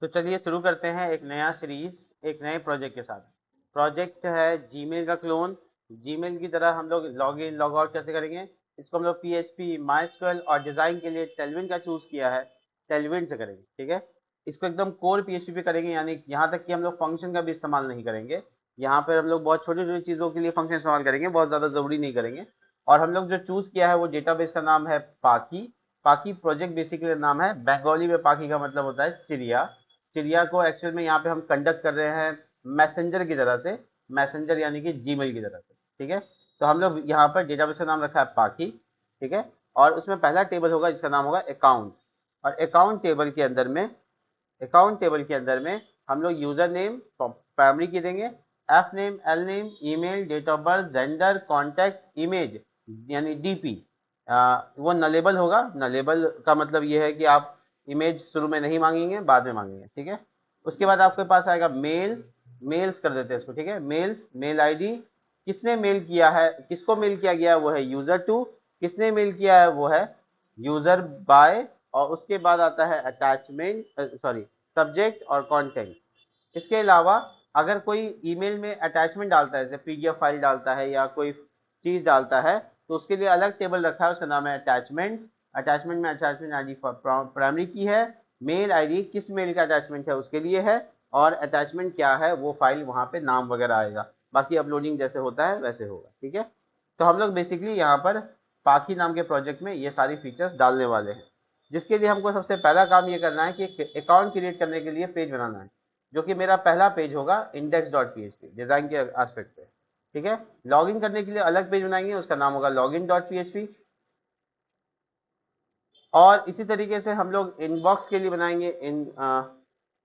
तो चलिए शुरू करते हैं एक नया सीरीज एक नए प्रोजेक्ट के साथ। प्रोजेक्ट है जीमेल का क्लोन। जीमेल की तरह हम लोग लॉग इन लॉग आउट कैसे करेंगे, इसको हम लोग PHP माइस्क्वेल और डिज़ाइन के लिए टेलविन का चूज़ किया है, टेलविन से करेंगे। ठीक है, इसको एकदम कोर PHP पे करेंगे, यानी यहाँ तक कि हम लोग फंक्शन का भी इस्तेमाल नहीं करेंगे। यहाँ पर हम लोग बहुत छोटी छोटी चीज़ों के लिए फंक्शन इस्तेमाल करेंगे, बहुत ज़्यादा ज़रूरी नहीं करेंगे। और हम लोग जो चूज़ किया है वो डेटाबेस का नाम है पाकी। पाकी प्रोजेक्ट बेसिकली नाम है, बंगाली में पाकी का मतलब होता है चिड़िया। चिड़िया को एक्चुअल में यहाँ पे हम कंडक्ट कर रहे हैं मैसेंजर की तरह से, मैसेंजर यानी कि जीमेल की तरह से। ठीक है, तो हम लोग यहाँ पर डेटाबेस का नाम रखा है पाकी। ठीक है, और उसमें पहला टेबल होगा जिसका नाम होगा अकाउंट। और अकाउंट टेबल के अंदर में हम लोग यूजर नेम प्राइमरी की देंगे, F name, L name, email, date of birth, gender, contact, image यानी DP। वो नलेबल होगा। नलेबल का मतलब ये है कि आप इमेज शुरू में नहीं मांगेंगे, बाद में मांगेंगे। ठीक है, उसके बाद आपके पास आएगा मेल, मेल्स कर देते हैं इसको। ठीक है, मेल्स, मेल आईडी, किसने मेल किया है, किसको मेल किया गया है वो है यूजर टू, किसने मेल किया है वो है यूजर बाय। और उसके बाद आता है अटैचमेंट, सॉरी, सब्जेक्ट और कंटेंट। इसके अलावा अगर कोई ईमेल में अटैचमेंट डालता है, जैसे PDF फाइल डालता है या कोई चीज डालता है, तो उसके लिए अलग टेबल रखा है, उसका नाम है अटैचमेंट। अटैचमेंट में अटैचमेंट आईडी प्राइमरी की है, मेल आईडी किस मेल का अटैचमेंट है उसके लिए है, और अटैचमेंट क्या है वो फाइल वहाँ पे नाम वगैरह आएगा। बाकी अपलोडिंग जैसे होता है वैसे होगा। ठीक है, तो हम लोग बेसिकली यहाँ पर पाकी नाम के प्रोजेक्ट में ये सारी फीचर्स डालने वाले हैं, जिसके लिए हमको सबसे पहला काम ये करना है कि एक अकाउंट क्रिएट करने के लिए पेज बनाना है, जो कि मेरा पहला पेज होगा index.php डिजाइन के एस्पेक्ट पे। ठीक है, लॉगिन करने के लिए अलग पेज बनाएंगे, उसका नाम होगा login.php। और इसी तरीके से हम लोग इनबॉक्स के लिए बनाएंगे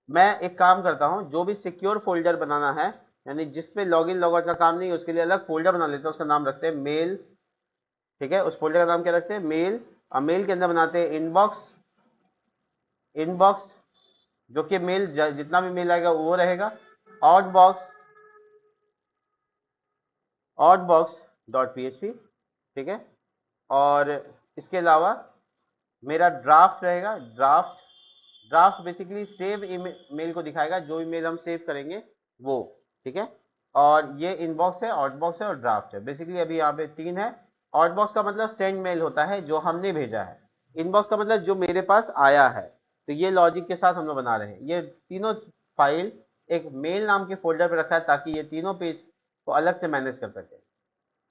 मैं एक काम करता हूँ, जो भी सिक्योर फोल्डर बनाना है, यानी जिसपे लॉगिन लॉगआउट का काम नहीं है, उसके लिए अलग फोल्डर बना लेते हैं, उसका नाम रखते हैं मेल। ठीक है, उस फोल्डर का नाम क्या रखते हैं, मेल। और मेल के अंदर बनाते हैं इनबॉक्स। इनबॉक्स जो कि मेल जितना भी मेल आएगा वो रहेगा। Outbox, outbox.php। ठीक है, और इसके अलावा मेरा ड्राफ्ट रहेगा। ड्राफ्ट बेसिकली सेव मेल को दिखाएगा, जो ईमेल हम सेव करेंगे वो। ठीक है, और ये इनबॉक्स है, आउटबॉक्स है और ड्राफ्ट है। बेसिकली अभी यहाँ पे 3 है। आउटबॉक्स का मतलब सेंड मेल होता है, जो हमने भेजा है। इनबॉक्स का मतलब जो मेरे पास आया है। तो ये लॉजिक के साथ हम लोग बना रहे हैं। ये तीनों फाइल एक मेल नाम के फोल्डर पे रखा है, ताकि ये तीनों पेज को अलग से मैनेज कर सके।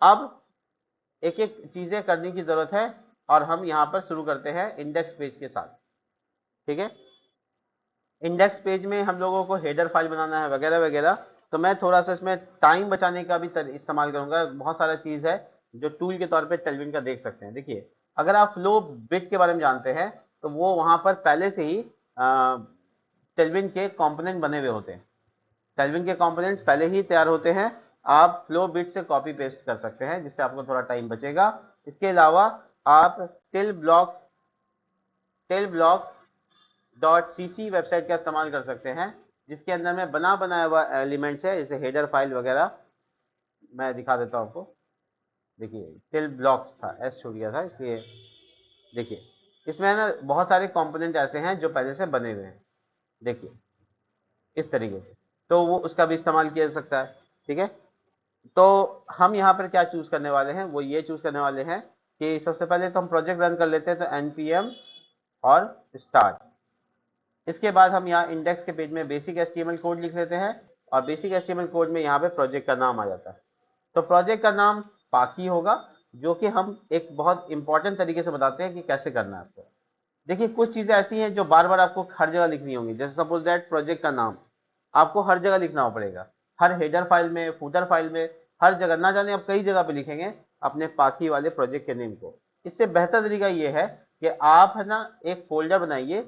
अब एक एक चीजें करने की जरूरत है, और हम यहाँ पर शुरू करते हैं इंडेक्स पेज के साथ। ठीक है, इंडेक्स पेज में हम लोगों को हेडर फाइल बनाना है वगैरह वगैरह। तो मैं थोड़ा सा इसमें टाइम बचाने का भी इस्तेमाल करूंगा। बहुत सारा चीज़ है जो टूल के तौर पे टेलविन का देख सकते हैं। देखिए, अगर आप फ्लो बिट के बारे में जानते हैं, तो वो वहाँ पर पहले से ही टेलविन के कंपोनेंट बने हुए होते हैं। टेलविन के कंपोनेंट्स पहले ही तैयार होते हैं, आप फ्लो बिट से कॉपी पेस्ट कर सकते हैं, जिससे आपको थोड़ा टाइम बचेगा। इसके अलावा आप टेल ब्लॉक .cc वेबसाइट का इस्तेमाल कर सकते हैं, जिसके अंदर में बना बनाया हुआ एलिमेंट्स है, जैसे हेडर फाइल वगैरह। मैं दिखा देता हूँ आपको। देखिए, टिल ब्लॉक्स था, एस छूट गया था इसलिए। देखिए, इसमें है ना बहुत सारे कंपोनेंट ऐसे हैं जो पहले से बने हुए हैं। देखिए, इस तरीके से, तो वो उसका भी इस्तेमाल किया जा सकता है। ठीक है, तो हम यहाँ पर क्या चूज करने वाले हैं, वो ये चूज करने वाले हैं कि सबसे पहले तो हम प्रोजेक्ट रन कर लेते हैं, तो npm और स्टार्ट। इसके बाद हम यहाँ इंडेक्स के पेज में बेसिक HTML कोड लिख लेते हैं, और बेसिक HTML कोड में यहाँ पे प्रोजेक्ट का नाम आ जाता है। तो प्रोजेक्ट का नाम पाकी होगा, जो कि हम एक बहुत इंपॉर्टेंट तरीके से बताते हैं कि कैसे करना है आपको। देखिए, कुछ चीज़ें ऐसी हैं जो बार बार आपको हर जगह लिखनी होंगी। जैसे सपोज दैट प्रोजेक्ट का नाम आपको हर जगह लिखना पड़ेगा, हर हेडर फाइल में, फूटर फाइल में, हर जगह। ना जाने आप कई जगह पे लिखेंगे अपने पाकी वाले प्रोजेक्ट के नेम को। इससे बेहतर तरीका ये है कि आप है ना एक फोल्डर बनाइए।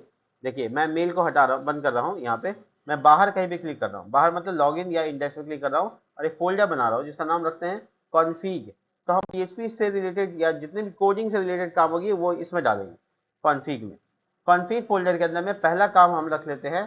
देखिए, मैं मेल को हटा रहा हूँ, बंद कर रहा हूँ। यहाँ पे मैं बाहर कहीं भी क्लिक कर रहा हूँ, बाहर मतलब लॉगिन या इंडेक्स पे क्लिक कर रहा हूँ, और एक फोल्डर बना रहा हूँ जिसका नाम रखते हैं कॉन्फिग। तो हम PHP से रिलेटेड या जितने भी कोडिंग से रिलेटेड काम होगी वो इसमें डालेंगे, कॉन्फिग में। कॉन्फिग फोल्डर के अंदर में पहला काम हम रख लेते हैं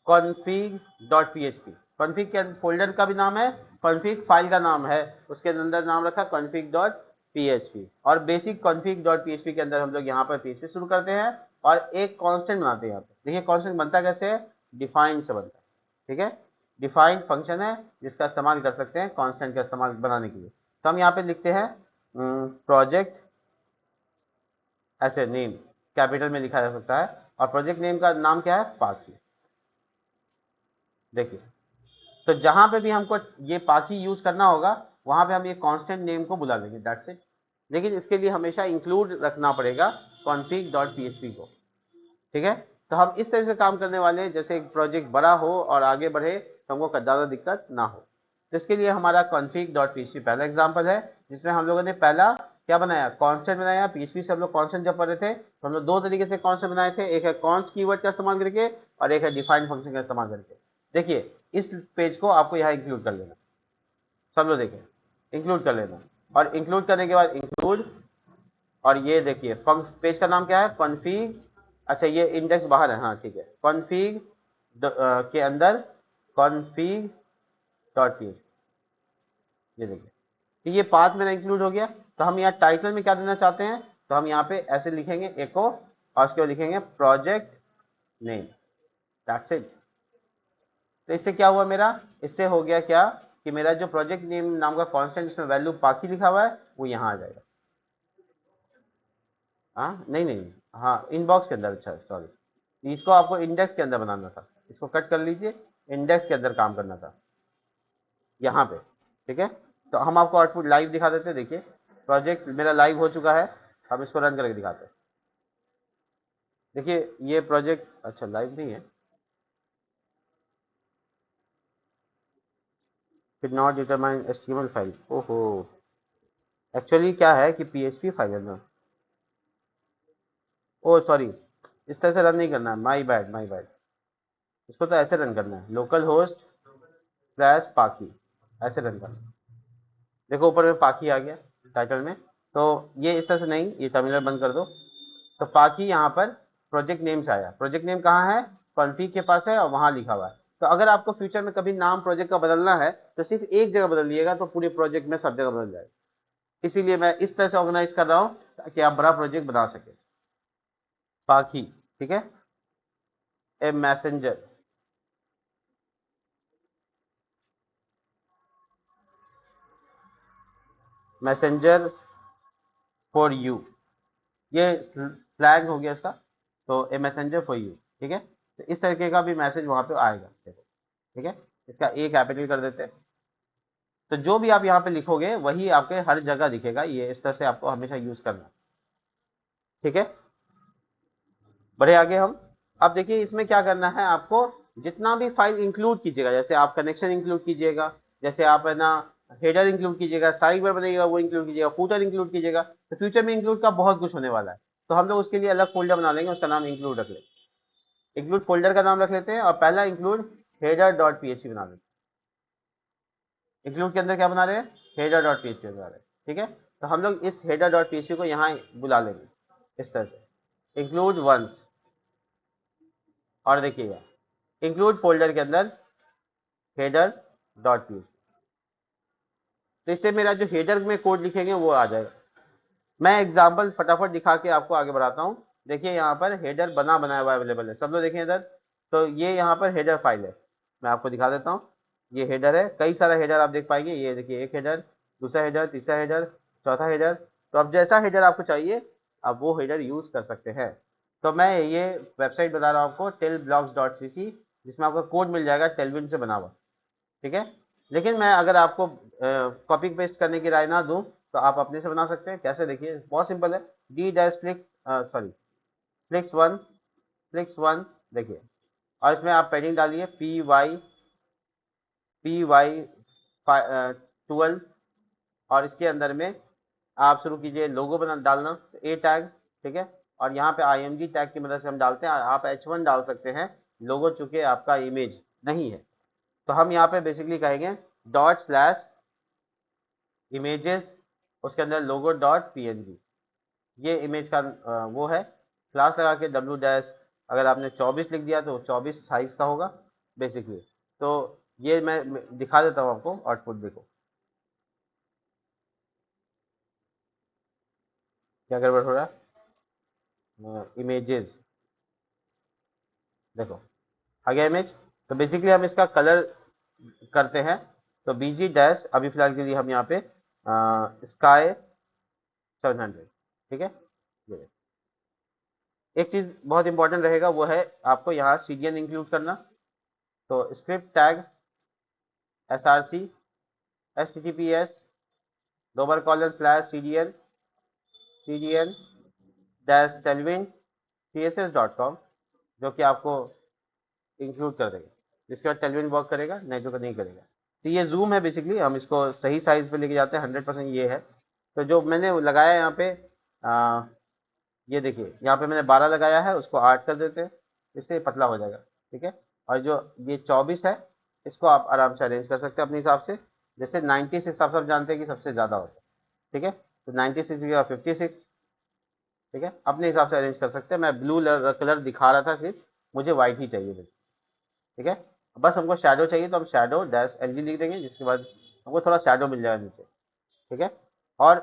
config.php। config के फोल्डर का भी नाम है, config फाइल का नाम है, उसके अंदर नाम रखा config.php। और बेसिक config.php के अंदर हम लोग यहाँ पर PHP शुरू करते हैं, और एक कांस्टेंट बनाते हैं यहाँ पे। देखिए कांस्टेंट बनता कैसे है, डिफाइन से बनता है, ठीक है। डिफाइन फंक्शन है जिसका इस्तेमाल कर सकते हैं कांस्टेंट का इस्तेमाल बनाने के लिए। तो हम यहाँ पे लिखते हैं प्रोजेक्ट, ऐसे नेम कैपिटल में लिखा जा सकता है, और प्रोजेक्ट नेम का नाम क्या है, पाकी। देखिए, तो जहां पे भी हमको ये पाकी यूज करना होगा वहां पे हम ये कांस्टेंट नेम को बुला लेंगे, दैट्स इट। लेकिन इसके लिए हमेशा इंक्लूड रखना पड़ेगा config.php को, ठीक है। तो हम इस तरह से काम करने वाले हैं जैसे एक प्रोजेक्ट बड़ा हो और आगे बढ़े तो हमको ज़्यादा दिक्कत ना हो। तो इसके लिए हमारा config.php पहला एग्जाम्पल है, जिसमें हम लोगों ने पहला क्या बनाया, कॉन्स्टेंट बनाया। पीएचपी से हम लोग कॉन्स्टेंट जब पढ़े थे तो हम लोग दो तरीके से कॉन्स्टेंट बनाए थे, एक है कॉन्स्ट कीवर्ड का इस्तेमाल करके और एक है डिफाइन फंक्शन का इस्तेमाल करके। देखिए इस पेज को आपको यहाँ इंक्लूड कर लेना, सब लोग देखें, इंक्लूड कर लेना, और इंक्लूड करने के बाद इंक्लूड, और ये देखिए पेज का नाम क्या है, कॉन्फिग। अच्छा ये इंडेक्स बाहर है, हाँ ठीक है, कॉन्फिग के अंदर कॉन्फिग डॉट पी, ये देखिए। तो ये पाथ मेरा इंक्लूड हो गया। तो हम यहाँ टाइटल में क्या देना चाहते हैं, तो हम यहाँ पे ऐसे लिखेंगे एको, और उसके बाद लिखेंगे प्रोजेक्ट नेम, दैट्स इट। तो इससे क्या हुआ मेरा, इससे हो गया क्या कि मेरा जो प्रोजेक्ट नेम नाम का कांस्टेंट जिसमें वैल्यू पाकी लिखा हुआ है वो यहाँ आ जाएगा। हाँ नहीं नहीं, हाँ इनबॉक्स के अंदर, अच्छा सॉरी, इसको आपको इंडेक्स के अंदर बनाना था, इसको कट कर लीजिए, इंडेक्स के अंदर काम करना था यहाँ पे, ठीक है। तो हम आपको आउटपुट लाइव दिखा देते हैं। देखिए प्रोजेक्ट मेरा लाइव हो चुका है, हम इसको रन करके दिखाते हैं। देखिए ये प्रोजेक्ट, अच्छा लाइव नहीं है, फिर नॉट डिटरमाइन एचटीएमएल फाइल, ओहो, एक्चुअली क्या है कि पीएचपी फाइल है ना, ओ सॉरी, इस तरह से रन नहीं करना है, माई बैड माई बैड। इसको तो ऐसे रन करना है, लोकल होस्ट स्लैश पाकी, ऐसे रन करना है। देखो ऊपर में पाकी आ गया टाइटल में। तो ये इस तरह से नहीं, ये टर्मिनल बंद कर दो। तो पाकी यहाँ पर प्रोजेक्ट नेम से आया, प्रोजेक्ट नेम कहाँ है, कॉन्फिग के पास है और वहाँ लिखा हुआ है। तो अगर आपको फ्यूचर में कभी नाम प्रोजेक्ट का बदलना है तो सिर्फ एक जगह बदलिएगा तो पूरे प्रोजेक्ट में सब जगह बदल जाएगा। इसीलिए मैं इस तरह से ऑर्गेनाइज कर रहा हूँ ताकि आप बड़ा प्रोजेक्ट बना सके। पाकी, ठीक है, ए मैसेंजर, मैसेंजर फॉर यू, ये फ्लैग हो गया इसका। तो ए मैसेंजर फॉर यू, ठीक है। तो इस तरीके का भी मैसेज वहाँ पे आएगा, देखो, ठीक है। इसका ए कैपिटल कर देते हैं। तो जो भी आप यहाँ पे लिखोगे वही आपके हर जगह दिखेगा, ये इस तरह से आपको हमेशा यूज करना है, ठीक है। बढ़े आगे हम। अब देखिए इसमें क्या करना है आपको, जितना भी फाइल इंक्लूड कीजिएगा, जैसे आप कनेक्शन इंक्लूड कीजिएगा, जैसे आप है ना हेडर इंक्लूड कीजिएगा, साइड बार बनेगा वो इंक्लूड कीजिएगा, फूटर इंक्लूड कीजिएगा, तो फ्यूचर में इंक्लूड का बहुत कुछ होने वाला है। तो हम लोग उसके लिए अलग फोल्डर बना लेंगे, उसका नाम इंक्लूड रख लेंगे, इंक्लूड फोल्डर का नाम रख लेते हैं, और पहला include header dot P H P बना लेते हैं। इंक्लूड के अंदर क्या बना रहे हैं, header dot P H P बना रहे हैं, ठीक है। तो हम लोग इस header dot P H P को यहाँ बुला लेंगे इस तरह से, इंक्लूड वंस, और देखिएगा इंक्लूड फोल्डर के अंदर हेडर डॉट पी, तो इससे मेरा जो हेडर में कोड लिखेंगे वो आ जाएगा। मैं एग्जांपल फटाफट दिखा के आपको आगे बढ़ाता हूँ। देखिए यहाँ पर हेडर बना बनाया हुआ अवेलेबल है, सब लोग देखें इधर। तो ये यहाँ पर हेडर फाइल है, मैं आपको दिखा देता हूँ। ये हेडर है, कई सारा हेडर आप देख पाएंगे, ये देखिए एक हेडर, दूसरा हेडर, तीसरा हेडर, चौथा हेडर। तो अब जैसा हेडर आपको चाहिए आप वो हेडर यूज कर सकते हैं। तो मैं ये वेबसाइट बता रहा हूँ आपको, टेलब्लॉग्स.cc, जिसमें आपको कोड मिल जाएगा टेलविन से बना हुआ, ठीक है। लेकिन मैं अगर आपको कॉपी पेस्ट करने की राय ना दूं तो आप अपने से बना सकते हैं। कैसे, देखिए बहुत सिंपल है, D dash flix, sorry flix one, देखिए, और इसमें आप पैडिंग डालिए पी वाई 12, और इसके अंदर में आप शुरू कीजिए लोगो बना डालना, ए टैग, ठीक है। और यहाँ पे IMG टैग की मदद से हम डालते हैं, आप H1 डाल सकते हैं, लोगो चूंकि आपका इमेज नहीं है। तो हम यहाँ पे बेसिकली कहेंगे डॉट स्लैश इमेजेस, उसके अंदर लोगो डॉट png, ये इमेज का वो है। क्लास लगा के डब्ल्यू डैश, अगर आपने 24 लिख दिया तो 24 साइज का होगा बेसिकली। तो ये मैं दिखा देता हूँ आपको आउटपुट, देखो क्या गड़बड़ हो रहा है, इमेजेस, देखो आ गया इमेज। तो बेसिकली हम इसका कलर करते हैं। तो बीजी डैश अभी फिलहाल के लिए हम यहाँ पे स्काई 700, ठीक है। ये एक चीज बहुत इंपॉर्टेंट रहेगा, वो है आपको यहाँ सीडीएन इंक्लूड करना। तो script tag src https $cdn cdn tailwind css.com, जो कि आपको इंक्लूड कर देगा। जिसके बाद टेलविन वर्क करेगा, नहीं तो नहीं करेगा। तो ये जूम है, बेसिकली हम इसको सही साइज पे लेके जाते हैं, 100% ये है। तो जो मैंने लगाया यहाँ पे ये देखिए, यहाँ पे मैंने 12 लगाया है, उसको 8 कर देते हैं, इससे ये पतला हो जाएगा, ठीक है। और जो ये 24 है, इसको आप आराम से अरेंज कर सकते हैं अपने हिसाब से। जैसे 96 आप सब जानते हैं कि सबसे ज़्यादा होता है, ठीक है। तो 96 या 56, ठीक है, अपने हिसाब से अरेंज कर सकते हैं। मैं ब्लू कलर दिखा रहा था, सिर्फ मुझे व्हाइट ही चाहिए बस, ठीक है। बस हमको शैडो चाहिए, तो हम शैडो डैश एल जी लिख देंगे, जिसके बाद हमको थोड़ा शैडो मिल जाएगा नीचे, ठीक है। और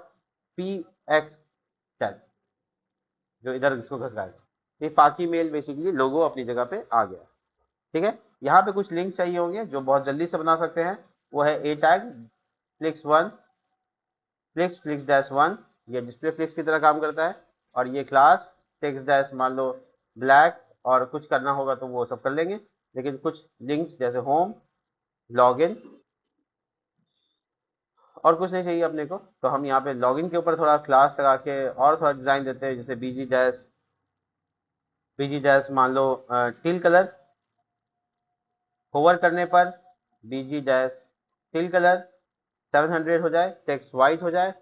पी एक्स टैग जो इधर इसको घसराएगा, ये पाकि मेल बेसिकली लोगो अपनी जगह पे आ गया, ठीक है। यहाँ पे कुछ लिंक चाहिए होंगे जो बहुत जल्दी से बना सकते हैं। वो है a tag flex one flex flex dash one, ये डिस्प्ले फ्लिक्स की तरह काम करता है। और ये क्लास टेक्स्ट डैश मान लो ब्लैक, और कुछ करना होगा तो वो सब कर लेंगे। लेकिन कुछ लिंक्स जैसे होम, लॉगिन, और कुछ नहीं चाहिए अपने को। तो हम यहाँ पे लॉगिन के ऊपर थोड़ा क्लास लगा के और थोड़ा डिजाइन देते हैं, जैसे बीजी डैश मान लो टिल कलर, होवर करने पर बीजी डैश टिल कलर 700 हो जाए, टेक्स्ट वाइट हो जाए,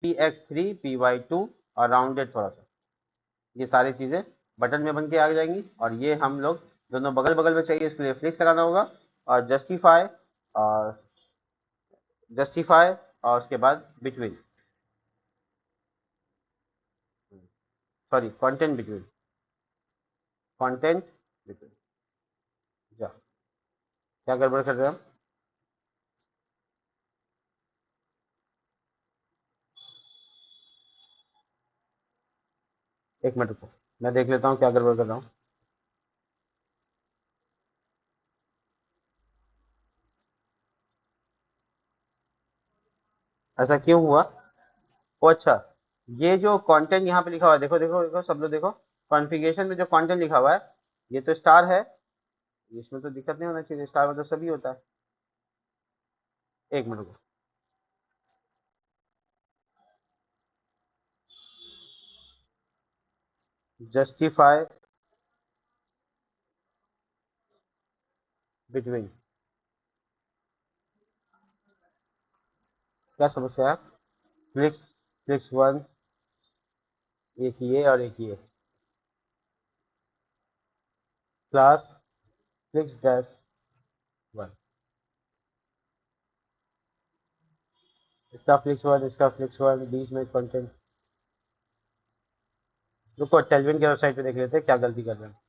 px3 py2 और राउंडेड थोड़ा सा। ये सारी चीजें बटन में बन के आ जाएंगी। और ये हम लोग दोनों बगल बगल में चाहिए, इसके लिए फ्लिक्स लगाना होगा। और और जस्टिफाई और उसके बाद between, sorry content between, content between. जा, क्या गड़बड़ कर रहे हैं हम? एक मिनट रुको, मैं देख लेता हूँ क्या गड़बड़ कर रहा हूँ। ऐसा क्यों हुआ? ओ अच्छा, ये जो कंटेंट यहाँ पे लिखा हुआ है, देखो देखो देखो, सब लोग देखो। कॉन्फ़िगरेशन में जो कंटेंट लिखा हुआ है, ये तो स्टार है, इसमें तो दिक्कत नहीं होना चाहिए, स्टार में तो सभी होता है। एक मिनट रुको, जस्टिफाई बिटवीन, क्या समस्या है? फ्लिक्स फ्लिक्स वन, एक ये और एक ये, क्लास फ्लिक्स डैश वन, इसका फ्लिक्स वन बीच में कंटेंट। रुको, टेलविन की वेबसाइट पे देख लेते हैं क्या गलती कर रहे हैं।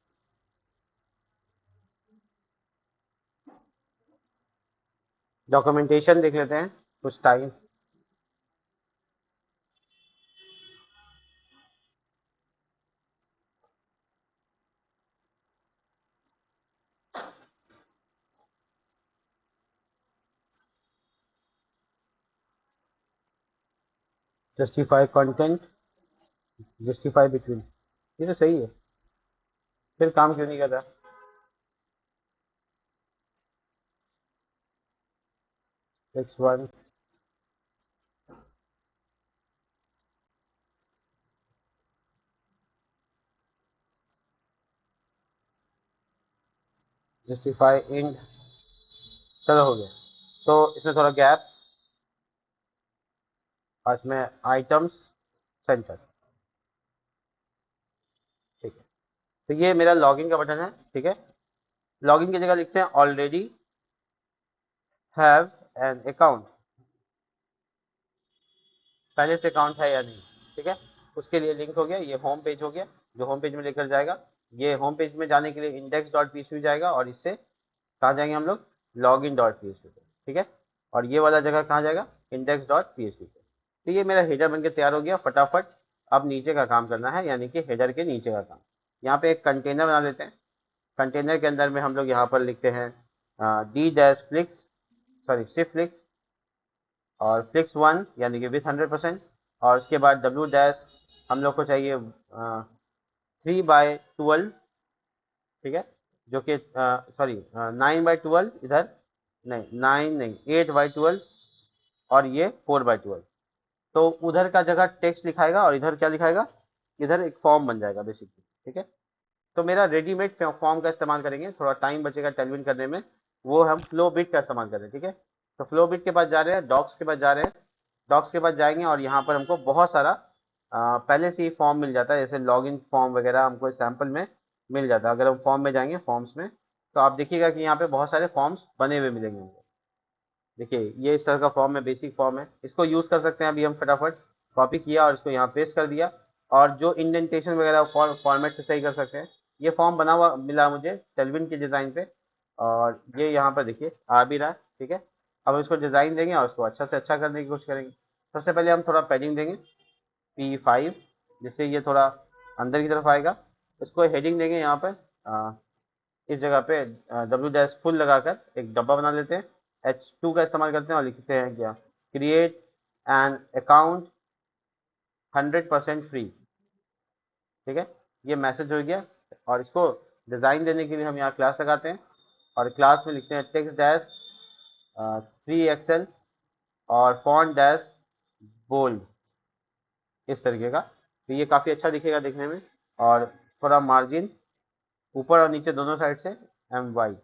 डॉक्यूमेंटेशन देख लेते हैं कुछ time. Justify content, justify between, ये तो सही है, फिर काम क्यों नहीं कर रहा? फ्लिक्स वन, जस्टिफाई इंड, चलो हो गया। तो इसमें थोड़ा गैप, और इसमें आइटम्स सेंटर, ठीक है। तो ये मेरा लॉगिन का बटन है, ठीक है। लॉगिन की जगह लिखते हैं ऑलरेडी हैव एन अकाउंट, पहले से अकाउंट है या नहीं, ठीक है। उसके लिए लिंक हो गया, ये होम पेज हो गया, जो होम पेज में लेकर जाएगा। ये होम पेज में जाने के लिए इंडेक्स डॉट पी जाएगा, और इससे कहाँ जाएंगे हम लोग? लॉग इन डॉट पी, ठीक है। और ये वाला जगह कहाँ जाएगा? इंडेक्स डॉट पी पे। तो ये मेरा हेडर बनके तैयार हो गया फटाफट। अब नीचे का काम करना है, यानी कि हेडर के नीचे का काम। यहाँ पे एक कंटेनर बना लेते हैं। कंटेनर के अंदर में हम लोग यहाँ पर लिखते हैं डी डैश फ्लिक्स, सॉरी सिर्फ फ्लिक्स, और फ्लिक्स 1 यानी कि विथ 100%, और उसके बाद डब्ल्यू डैश हम लोग को चाहिए 3/12, ठीक है, जो कि सॉरी 9/12, इधर नहीं 9 नहीं 8/12, और ये 4/12। तो उधर का जगह टेक्स्ट लिखाएगा और इधर क्या लिखाएगा, इधर एक फॉर्म बन जाएगा बेसिकली, ठीक है। तो मेरा रेडीमेड फॉर्म का इस्तेमाल करेंगे, थोड़ा टाइम बचेगा टेलविन करने में, वो हम फ्लो बिट का इस्तेमाल कर रहे हैं, ठीक है। तो फ्लो बिट के पास जा रहे हैं, डॉक्स के पास जा रहे हैं, डॉक्स के पास जाएंगे और यहाँ पर हमको बहुत सारा पहले से ही फॉर्म मिल जाता है, जैसे लॉगिन फॉर्म वगैरह हमको सैंपल में मिल जाता है। अगर हम फॉर्म में जाएंगे, फॉर्म्स में, तो आप देखिएगा कि यहाँ पे बहुत सारे फॉर्म्स बने हुए मिलेंगे हमको। देखिए ये इस तरह का फॉर्म है, बेसिक फॉर्म है, इसको यूज़ कर सकते हैं। अभी हम फटाफट कॉपी किया और इसको यहाँ पेस्ट कर दिया, और जो इंडेंटेशन वगैरह फॉर्मेट से सही कर सकते हैं। ये फॉर्म बना हुआ मिला मुझे टेलविन के डिज़ाइन पे, और ये यहाँ पर देखिए आ भी रहा है, ठीक है। अब इसको डिज़ाइन देंगे और उसको अच्छा से अच्छा करने की कोशिश करेंगे। सबसे पहले हम थोड़ा पैडिंग देंगे P5, जिससे ये थोड़ा अंदर की तरफ आएगा। इसको हेडिंग देंगे यहाँ पर इस जगह पे डब्ल्यू डैश फुल लगाकर एक डब्बा बना लेते हैं, H2 का इस्तेमाल करते हैं और लिखते हैं क्या, क्रिएट एन अकाउंट 100% फ्री, ठीक है। ये मैसेज हो गया, और इसको डिज़ाइन देने के लिए हम यहाँ क्लास लगाते हैं, और क्लास में लिखते हैं टेक्स्ट डैश 3 XL और फॉन्ट डैश बोल्ड, इस तरीके का। तो ये काफ़ी अच्छा दिखेगा दिखने में, और थोड़ा मार्जिन ऊपर और नीचे दोनों साइड से MY,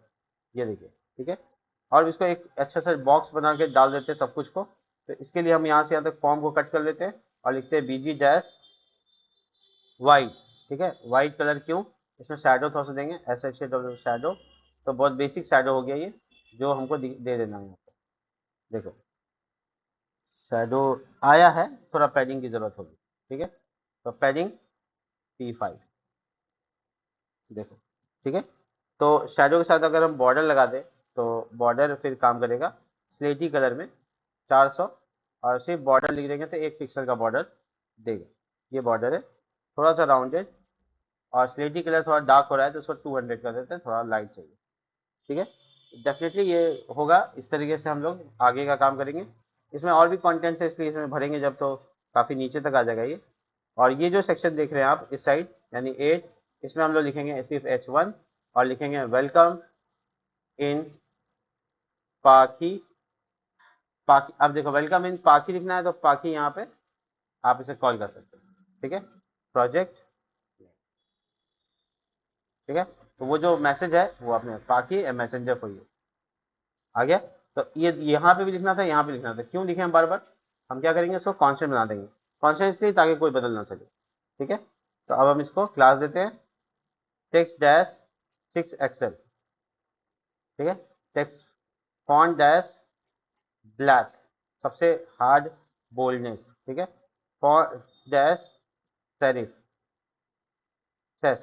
ये देखिए, ठीक है। और इसको एक अच्छा सा बॉक्स बना के डाल देते हैं सब कुछ को। तो इसके लिए हम यहाँ से यहाँ तक फॉर्म को कट कर लेते हैं और लिखते हैं BG डैश वाइट, ठीक है। वाइट कलर क्यों, इसमें शैडो थोड़ा सा देंगे, SHAW शैडो, तो बहुत बेसिक शैडो हो गया ये, जो हमको दे देना है यहाँ पे। देखो शैडो आया है, थोड़ा पैडिंग की जरूरत होगी, ठीक है। तो पैडिंग P5, देखो, ठीक है। तो शैडो के साथ अगर हम बॉर्डर लगा दें, तो बॉर्डर फिर काम करेगा स्लेटी कलर में 400, और सिर्फ बॉर्डर लिख देंगे तो 1 पिक्सल का बॉर्डर देगा। ये बॉर्डर है, थोड़ा सा राउंडेड, और स्लेटी कलर थोड़ा डार्क हो रहा है तो उसको 200 कर देते हैं, थोड़ा लाइट चाहिए, ठीक है। डेफिनेटली ये होगा, इस तरीके से हम लोग आगे का काम करेंगे। इसमें और भी कंटेंट है, इसलिए इसमें भरेंगे जब तो काफ़ी नीचे तक आ जाएगा ये। और ये जो सेक्शन देख रहे हैं आप इस साइड, यानी 8, इसमें हम लोग लिखेंगे सिर्फ H1, और लिखेंगे वेलकम इन पाखी। पाखी, अब देखो वेलकम इन पाखी लिखना है तो पाखी यहाँ पे आप इसे कॉल कर सकते हैं, ठीक है, प्रोजेक्ट, ठीक है। तो वो जो मैसेज है वो आपने पाखी मैसेंजर फॉर यू आ गया। तो ये यहाँ पे भी लिखना था, यहाँ पे लिखना था, क्यों लिखे हम बार बार, हम क्या करेंगे, इसको कॉन्स्टेंट बना देंगे। कॉन्स्टेंट इसलिए ताकि कोई बदल ना सके, ठीक है। तो अब हम इसको क्लास देते हैं टेक्स्ट डैश 6 XL, ठीक है। टेक्स्ट फॉन्ट डैश ब्लैक, सबसे हार्ड बोल्डनेस, ठीक है। Font dash serif cess,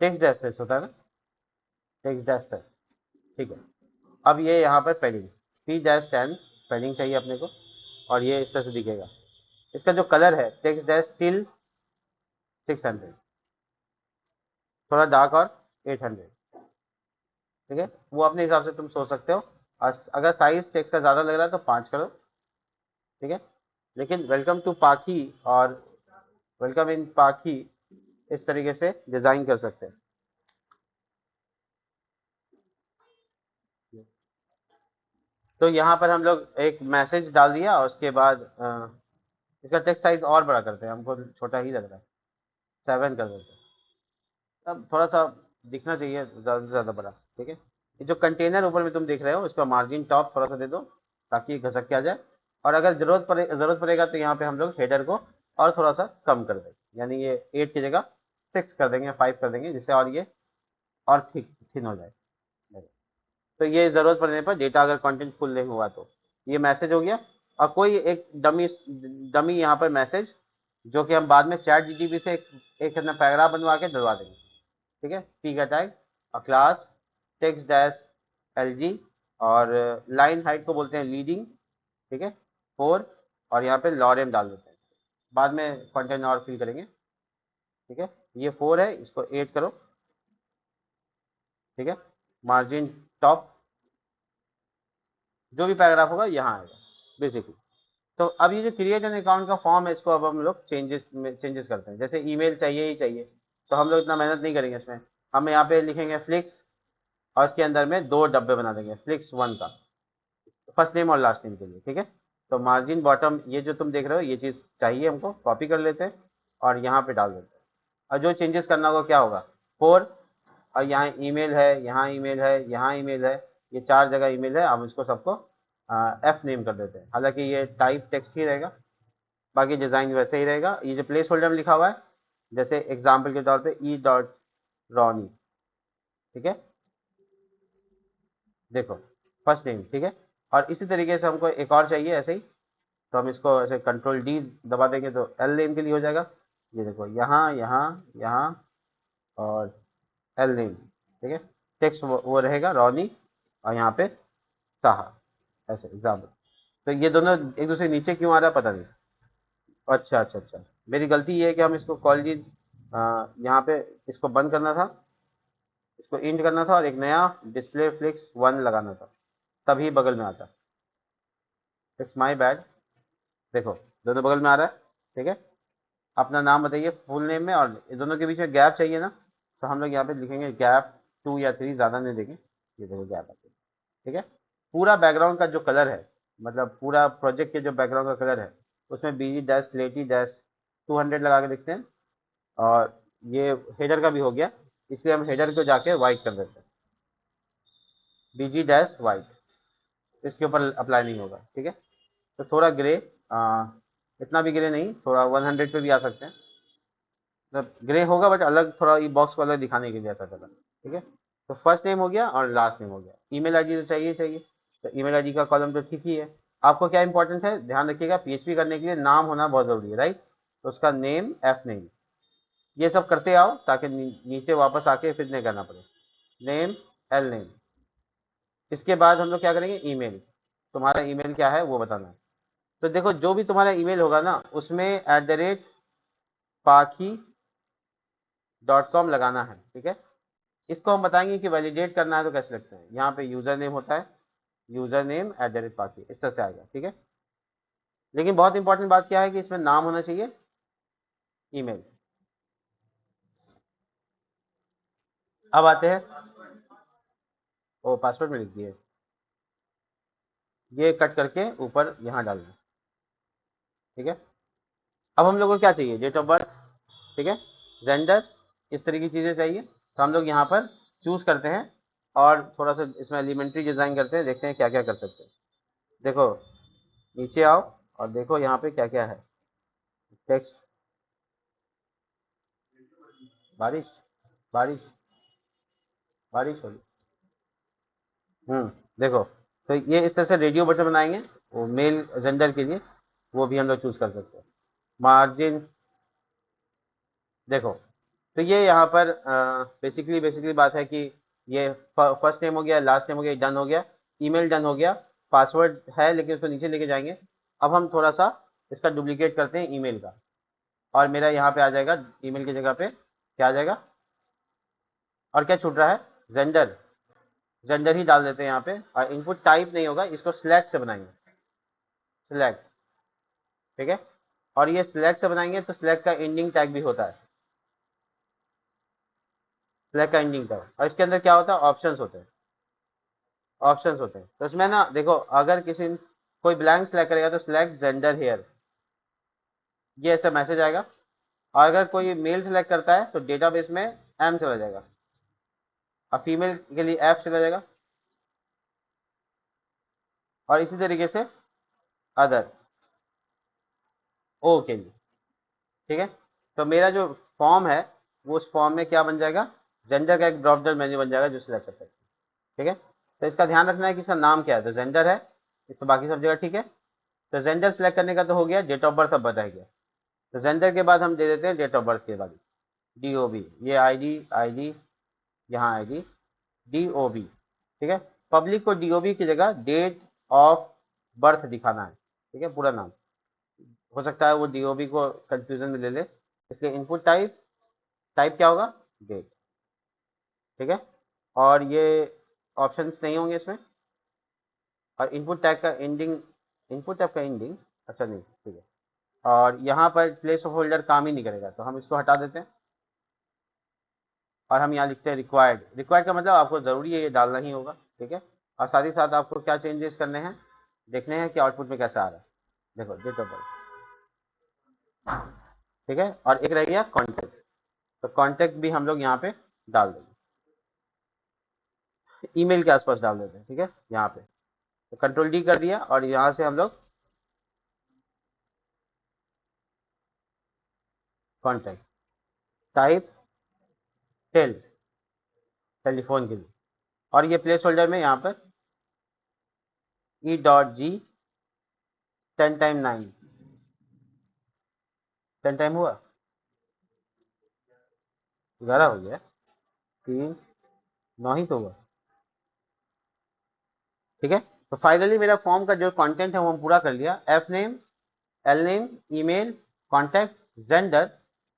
text dash cess होता है ना, टेक्स्ट डैश सेस, ठीक है। अब ये यहाँ पर पैडिंग P-10 पैडिंग चाहिए अपने को, और ये इस तरह से दिखेगा। इसका जो कलर है टेक्स्ट डैश स्टिल 600, थोड़ा डार्क, और 800, ठीक है। वो अपने हिसाब से तुम सोच सकते हो, और अगर साइज टेक्स्ट का ज़्यादा लग रहा है तो 5 करो, ठीक है। लेकिन वेलकम टू पाखी और वेलकम इन पाखी इस तरीके से डिज़ाइन कर सकते हैं। तो यहाँ पर हम लोग एक मैसेज डाल दिया, और उसके बाद इसका टेक्स्ट साइज और बड़ा करते हैं, हमको छोटा ही लग रहा है, 7 कर देते हैं। अब थोड़ा सा दिखना चाहिए ज़्यादा से ज़्यादा बड़ा, ठीक है। ये जो कंटेनर ऊपर में तुम देख रहे हो, इसका मार्जिन टॉप थोड़ा सा दे दो ताकि ये घसक के आ जाए। और अगर ज़रूरत पड़ेगा तो यहाँ पे हम लोग हेडर को और थोड़ा सा कम कर देंगे, यानी ये 8 की जगह 6 कर देंगे, 5 कर देंगे, जिससे और ये और थिन हो जाए। तो ये ज़रूरत पड़ने पर डेटा अगर कंटेंट फुल नहीं हुआ तो ये मैसेज हो गया। और कोई एक डमी डमी यहाँ पर मैसेज, जो कि हम बाद में चैट GTP से एक अपना पैराग्राफ बनवा के डलवा देंगे, ठीक है। पी का टैग और क्लास टेक्स्ट डैश LG, और लाइन हाइट को बोलते हैं लीडिंग, ठीक है, 4, और यहाँ पे लॉरेम डाल देते हैं, बाद में कंटेंट और फिल करेंगे। ठीक है, ये 4 है, इसको 8 करो। ठीक है, मार्जिन टॉप, जो भी पैराग्राफ होगा यहाँ आएगा बेसिकली। तो अब ये जो क्रिएट एन अकाउंट का फॉर्म है, इसको अब हम लोग चेंजेस करते हैं। जैसे ईमेल चाहिए ही चाहिए, तो हम लोग इतना मेहनत नहीं करेंगे इसमें। हम यहाँ पे लिखेंगे फ्लिक्स, और इसके अंदर में 2 डब्बे बना देंगे फ्लिक्स 1 का, फर्स्ट नेम और लास्ट नेम के लिए। ठीक है, तो मार्जिन बॉटम ये जो तुम देख रहे हो, ये चीज़ चाहिए हमको, कॉपी कर लेते हैं और यहाँ पे डाल देते हैं। और जो चेंजेस करना होगा क्या होगा, 4, और यहाँ ईमेल है, यहाँ ईमेल है, यहाँ ईमेल है, ये 4 जगह ईमेल है। हम इसको सबको एफ नेम कर देते हैं। हालांकि ये टाइप टेक्स्ट ही रहेगा, बाकी डिज़ाइन वैसे ही रहेगा। ये जो प्लेस होल्डर में लिखा हुआ है, जैसे एग्जाम्पल के तौर पे E.Roni, ठीक है, देखो फर्स्ट नेम। ठीक है, और इसी तरीके से हमको एक और चाहिए ऐसे ही, तो हम इसको ऐसे कंट्रोल डी दबा देंगे तो एल नेम के लिए हो जाएगा। ये देखो यहाँ यहाँ यहाँ और एल नेम। ठीक है, टेक्स्ट वो रहेगा रॉनी, और यहाँ पे साहा, ऐसे एग्जाम्पल। तो ये दोनों एक दूसरे नीचे क्यों आ रहा है पता नहीं। अच्छा अच्छा अच्छा, मेरी गलती ये है कि हम इसको कॉल जी यहाँ पे इसको बंद करना था, इसको इंड करना था, और एक नया डिस्प्ले फ्लिक्स 1 लगाना था, तभी बगल में आता। It's my bad. देखो दोनों बगल में आ रहा है। ठीक है, अपना नाम बताइए फुल नेम में, और दोनों के बीच में गैप चाहिए ना, तो हम लोग यहाँ पे लिखेंगे गैप 2 या 3, ज़्यादा नहीं देंगे। ये देखो गैप आते, ठीक है। पूरा बैकग्राउंड का जो कलर है, मतलब पूरा प्रोजेक्ट के जो बैकग्राउंड का कलर है, उसमें बीजी डैश स्लेटी डैश 200 लगा के लिखते हैं। और ये हेडर का भी हो गया, इसलिए हम हेडर को जाके वाइट कर देते हैं, बीजी डैश वाइट, इसके ऊपर अप्लाई नहीं होगा। ठीक है, तो थोड़ा ग्रे, इतना भी ग्रे नहीं, थोड़ा 100 पे भी आ सकते हैं, मतलब ग्रे होगा बट अलग, थोड़ा ये बॉक्स को अलग दिखाने के लिए ऐसा कलर। ठीक है, तो फर्स्ट नेम हो गया और लास्ट नेम हो गया। ईमेल आईडी तो चाहिए चाहिए, तो ईमेल आईडी का कॉलम तो ठीक ही है। आपको क्या इंपॉर्टेंट है, ध्यान रखिएगा, पीएचपी करने के लिए नाम होना बहुत जरूरी है, राइट। तो उसका नेम एफ नेम, ये सब करते आओ ताकि नीचे वापस आके फिर नहीं करना पड़े। नेम एल नेम, इसके बाद हम लोग क्या करेंगे, ईमेल। तुम्हारा ईमेल क्या है वो बताना है। तो देखो जो भी तुम्हारा ईमेल होगा ना, उसमें @paaki.com लगाना है। ठीक है, इसको हम बताएंगे कि वैलिडेट करना है तो कैसे लगता है। यहाँ पे यूजर नेम होता है, यूजर नेम @paaki, इस तरह से आएगा। ठीक है, लेकिन बहुत इंपॉर्टेंट बात क्या है कि इसमें नाम होना चाहिए, ईमेल। अब आते हैं, ओ पासवर्ड में लिख दिए, ये कट करके ऊपर यहाँ डालना। ठीक है, अब हम लोग को क्या चाहिए, डेट ऑफ बर्थ। ठीक है, जेंडर, इस तरह की चीज़ें चाहिए। तो हम लोग यहाँ पर चूज करते हैं, और थोड़ा सा इसमें एलिमेंट्री डिज़ाइन करते हैं, देखते हैं क्या क्या कर सकते हैं। देखो नीचे आओ और देखो यहाँ पे क्या क्या है। टेक्स्ट, बारिश, बारिश, बारिश होगी। देखो, तो ये इस तरह से रेडियो बटन बनाएंगे, वो मेल जेंडर के लिए, वो भी हम लोग चूज कर सकते हैं। मार्जिन, देखो, तो ये यहाँ पर बेसिकली बात है कि ये फर्स्ट नेम हो गया, लास्ट नेम हो गया, डन हो गया, ईमेल डन हो गया, पासवर्ड है लेकिन उसको नीचे लेके जाएंगे। अब हम थोड़ा सा इसका डुप्लीकेट करते हैं ईमेल का, और मेरा यहाँ पे आ जाएगा ईमेल की जगह पे क्या आ जाएगा, और क्या छूट रहा है, जेंडर। जेंडर ही डाल देते हैं यहाँ पे, और इनपुट टाइप नहीं होगा, इसको सिलेक्ट से बनाएंगे, सिलेक्ट। ठीक है, और ये सिलेक्ट से बनाएंगे तो सिलेक्ट का एंडिंग टैग भी होता है, सिलेक्ट का एंडिंग टैग। और इसके अंदर क्या होता है, ऑप्शंस होते हैं, ऑप्शंस होते हैं। तो इसमें ना देखो, अगर किसी कोई ब्लैंक सेलेक्ट करेगा तो सिलेक्ट जेंडर हेयर, ये ऐसा मैसेज आएगा। और अगर कोई मेल सेलेक्ट करता है तो डेटाबेस में एम चला जाएगा, और फीमेल के लिए एफ चला जाएगा, और इसी तरीके से अदर, ओ के लिए। ठीक है, तो मेरा जो फॉर्म है, वो उस फॉर्म में क्या बन जाएगा, जेंडर का एक ड्रॉप डाउन मेन्यू बन जाएगा जो सिलेक्ट कर सकते हैं। ठीक है, तो इसका ध्यान रखना है कि इसका नाम क्या है, तो जेंडर है, इस तो बाकी सब जगह ठीक है। तो जेंडर सेलेक्ट करने का तो हो गया, डेट ऑफ बर्थ अब बताया गया। तो जेंडर के बाद हम दे देते हैं डेट ऑफ बर्थ के बाद DOB, ये आईडी यहाँ आईडी DOB। ठीक है, पब्लिक को DOB की जगह डेट ऑफ बर्थ दिखाना है। ठीक है, पूरा नाम, हो सकता है वो DOB को कंफ्यूजन में ले ले, इसलिए इनपुट टाइप टाइप क्या होगा, डेट, ठीक है। और ये ऑप्शंस नहीं होंगे इसमें। और इनपुट टैग का एंडिंग, इनपुट टैग का एंडिंग, अच्छा नहीं, ठीक है। और यहाँ पर प्लेस ऑफ होल्डर काम ही नहीं करेगा, तो हम इसको हटा देते हैं। और हम यहाँ लिखते हैं रिक्वायर्ड। रिक्वायर्ड का मतलब आपको ज़रूरी है, ये डालना ही होगा, ठीक है। और साथ ही साथ आपको क्या चेंजेस करने हैं, देखने हैं कि आउटपुट में कैसा आ रहा है। देखो डेट ऑफ बर्थ, ठीक है। और एक रह गया कॉन्टैक्ट, तो कॉन्टैक्ट भी हम लोग यहाँ पे डाल देंगे, ईमेल के आसपास डाल देते हैं, ठीक है, यहाँ पे। तो कंट्रोल डी कर दिया और यहाँ से हम लोग कॉन्टैक्ट, टाइप टेल, टेलीफोन के लिए। और ये प्लेस होल्डर में यहाँ पर E.G 10 टाइम 9, 10 टाइम हुआ, 11 हो गया, 3 9 ही तो हुआ, ठीक है। तो फाइनली मेरा फॉर्म का जो कंटेंट है वो हम पूरा कर लिया। F name, L name, email, contact, gender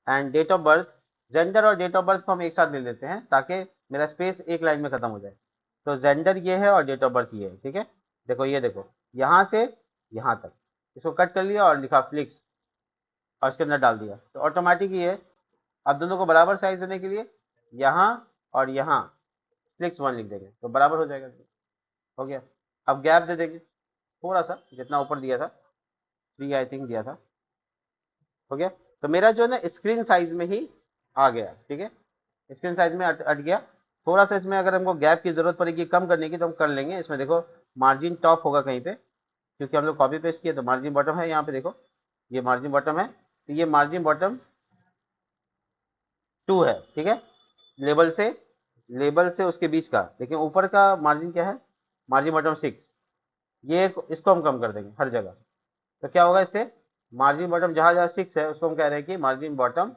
and date of birth. Gender और डेट ऑफ बर्थ को हम एक साथ ले लेते हैं ताकि मेरा स्पेस एक लाइन में खत्म हो जाए। तो जेंडर ये है और डेट ऑफ बर्थ ये है, ठीक है। देखो ये देखो, यहाँ से यहाँ तक इसको कट कर लिया और लिखा फ्लिक्स और इसके अंदर डाल दिया, तो ऑटोमेटिक ये अब दोनों को बराबर साइज देने के लिए यहाँ और यहाँ फ्लिक्स 1 लिख देंगे तो बराबर हो जाएगा। हो गया। अब गैप दे देंगे थोड़ा सा, जितना ऊपर दिया था 3 आई थिंक दिया था, हो गया। तो मेरा जो है ना स्क्रीन साइज में ही आ गया, ठीक है, स्क्रीन साइज में अट गया। थोड़ा सा इसमें अगर हमको गैप की जरूरत पड़ेगी कम करने की तो हम कर लेंगे। इसमें देखो मार्जिन टॉप होगा कहीं पे, क्योंकि हम लोग कॉपी पेस्ट किए, तो मार्जिन बॉटम है यहाँ पे, देखो ये मार्जिन बॉटम है, तो ये मार्जिन बॉटम 2 है, ठीक है। लेबल से, लेबल से उसके बीच का, लेकिन ऊपर का मार्जिन क्या है, मार्जिन बॉटम 6। ये इसको हम कम कर देंगे हर जगह, तो क्या होगा इससे, मार्जिन बॉटम जहाँ जहाँ 6 है उसको हम कह रहे हैं कि मार्जिन बॉटम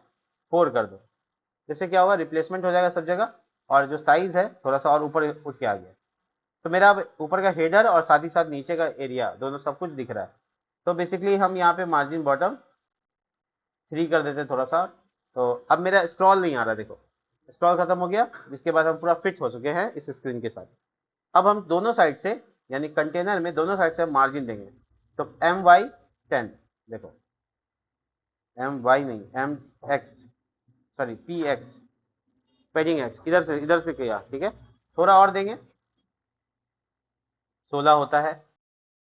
4 कर दो। इससे क्या होगा, रिप्लेसमेंट हो जाएगा सब जगह, और जो साइज है थोड़ा सा और ऊपर उठ के आ गया। तो मेरा अब ऊपर का हेडर और साथ ही साथ नीचे का एरिया दोनों सब कुछ दिख रहा है। तो बेसिकली हम यहाँ पे मार्जिन बॉटम 3 कर देते हैं थोड़ा सा। तो अब मेरा स्क्रॉल नहीं आ रहा, देखो स्क्रॉल खत्म हो गया, जिसके बाद हम पूरा फिट हो चुके हैं इस स्क्रीन के साथ। अब हम दोनों साइड से, यानी कंटेनर में दोनों साइड से मार्जिन देंगे। तो MY10, देखो MY नहीं MX, सॉरी PX, पेडिंग एक्स, इधर से किया, ठीक है। थोड़ा और देंगे, 16 होता है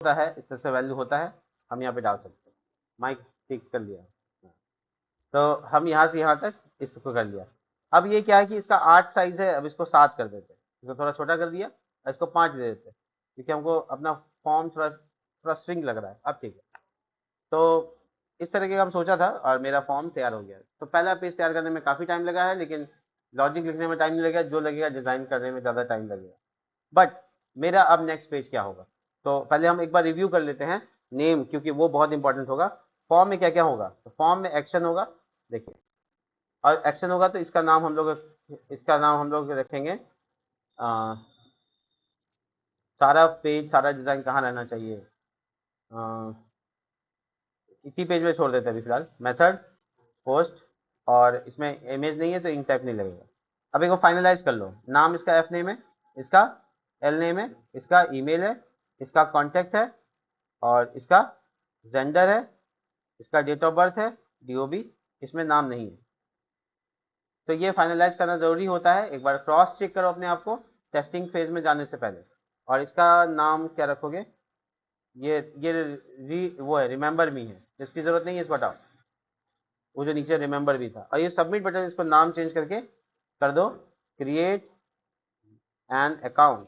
इस तरह से वैल्यू होता है, हम यहाँ पे डाल सकते हैं। माइक ठीक कर लिया, तो हम यहाँ से यहाँ तक इसको कर लिया। अब ये क्या है कि इसका 8 साइज है, अब इसको 7 कर देते हैं, इसको थोड़ा छोटा कर दिया और इसको 5 दे देते हैं, क्योंकि हमको अपना फॉर्म थोड़ा थोड़ा स्विंग लग रहा है। अब ठीक है, तो इस तरीके का हम सोचा था और मेरा फॉर्म तैयार हो गया। तो पहला पेज तैयार करने में काफ़ी टाइम लगा है, लेकिन लॉजिक लिखने में टाइम नहीं लगेगा, जो लगेगा डिज़ाइन करने में ज़्यादा टाइम लगेगा। बट मेरा अब नेक्स्ट पेज क्या होगा, तो पहले हम एक बार रिव्यू कर लेते हैं नेम, क्योंकि वो बहुत इंपॉर्टेंट होगा। फॉर्म में क्या क्या होगा, तो फॉर्म में एक्शन होगा, देखिए, और एक्शन होगा तो इसका नाम हम लोग रखेंगे सारा पेज, सारा डिज़ाइन कहाँ रहना चाहिए, इसी पेज में छोड़ देते हैं अभी फिलहाल। मेथड, पोस्ट, और इसमें इमेज नहीं है तो इंक टाइप नहीं लगेगा। अब एक फाइनलाइज कर लो, नाम इसका एफ नेम है, इसका एल नेम है, इसका ईमेल है, इसका कॉन्टैक्ट है, और इसका जेंडर है, इसका डेट ऑफ बर्थ है, DOB, इसमें नाम नहीं है। तो ये फाइनलाइज करना ज़रूरी होता है, एक बार क्रॉस चेक करो अपने आप को टेस्टिंग फेज में जाने से पहले। और इसका नाम क्या रखोगे, ये वो है रिमेंबर मी है, इसकी ज़रूरत नहीं है, इस बताओ, वो जो नीचे रिमेंबर भी था। और ये सबमिट बटन, इसको नाम चेंज करके कर दो क्रिएट एन अकाउंट,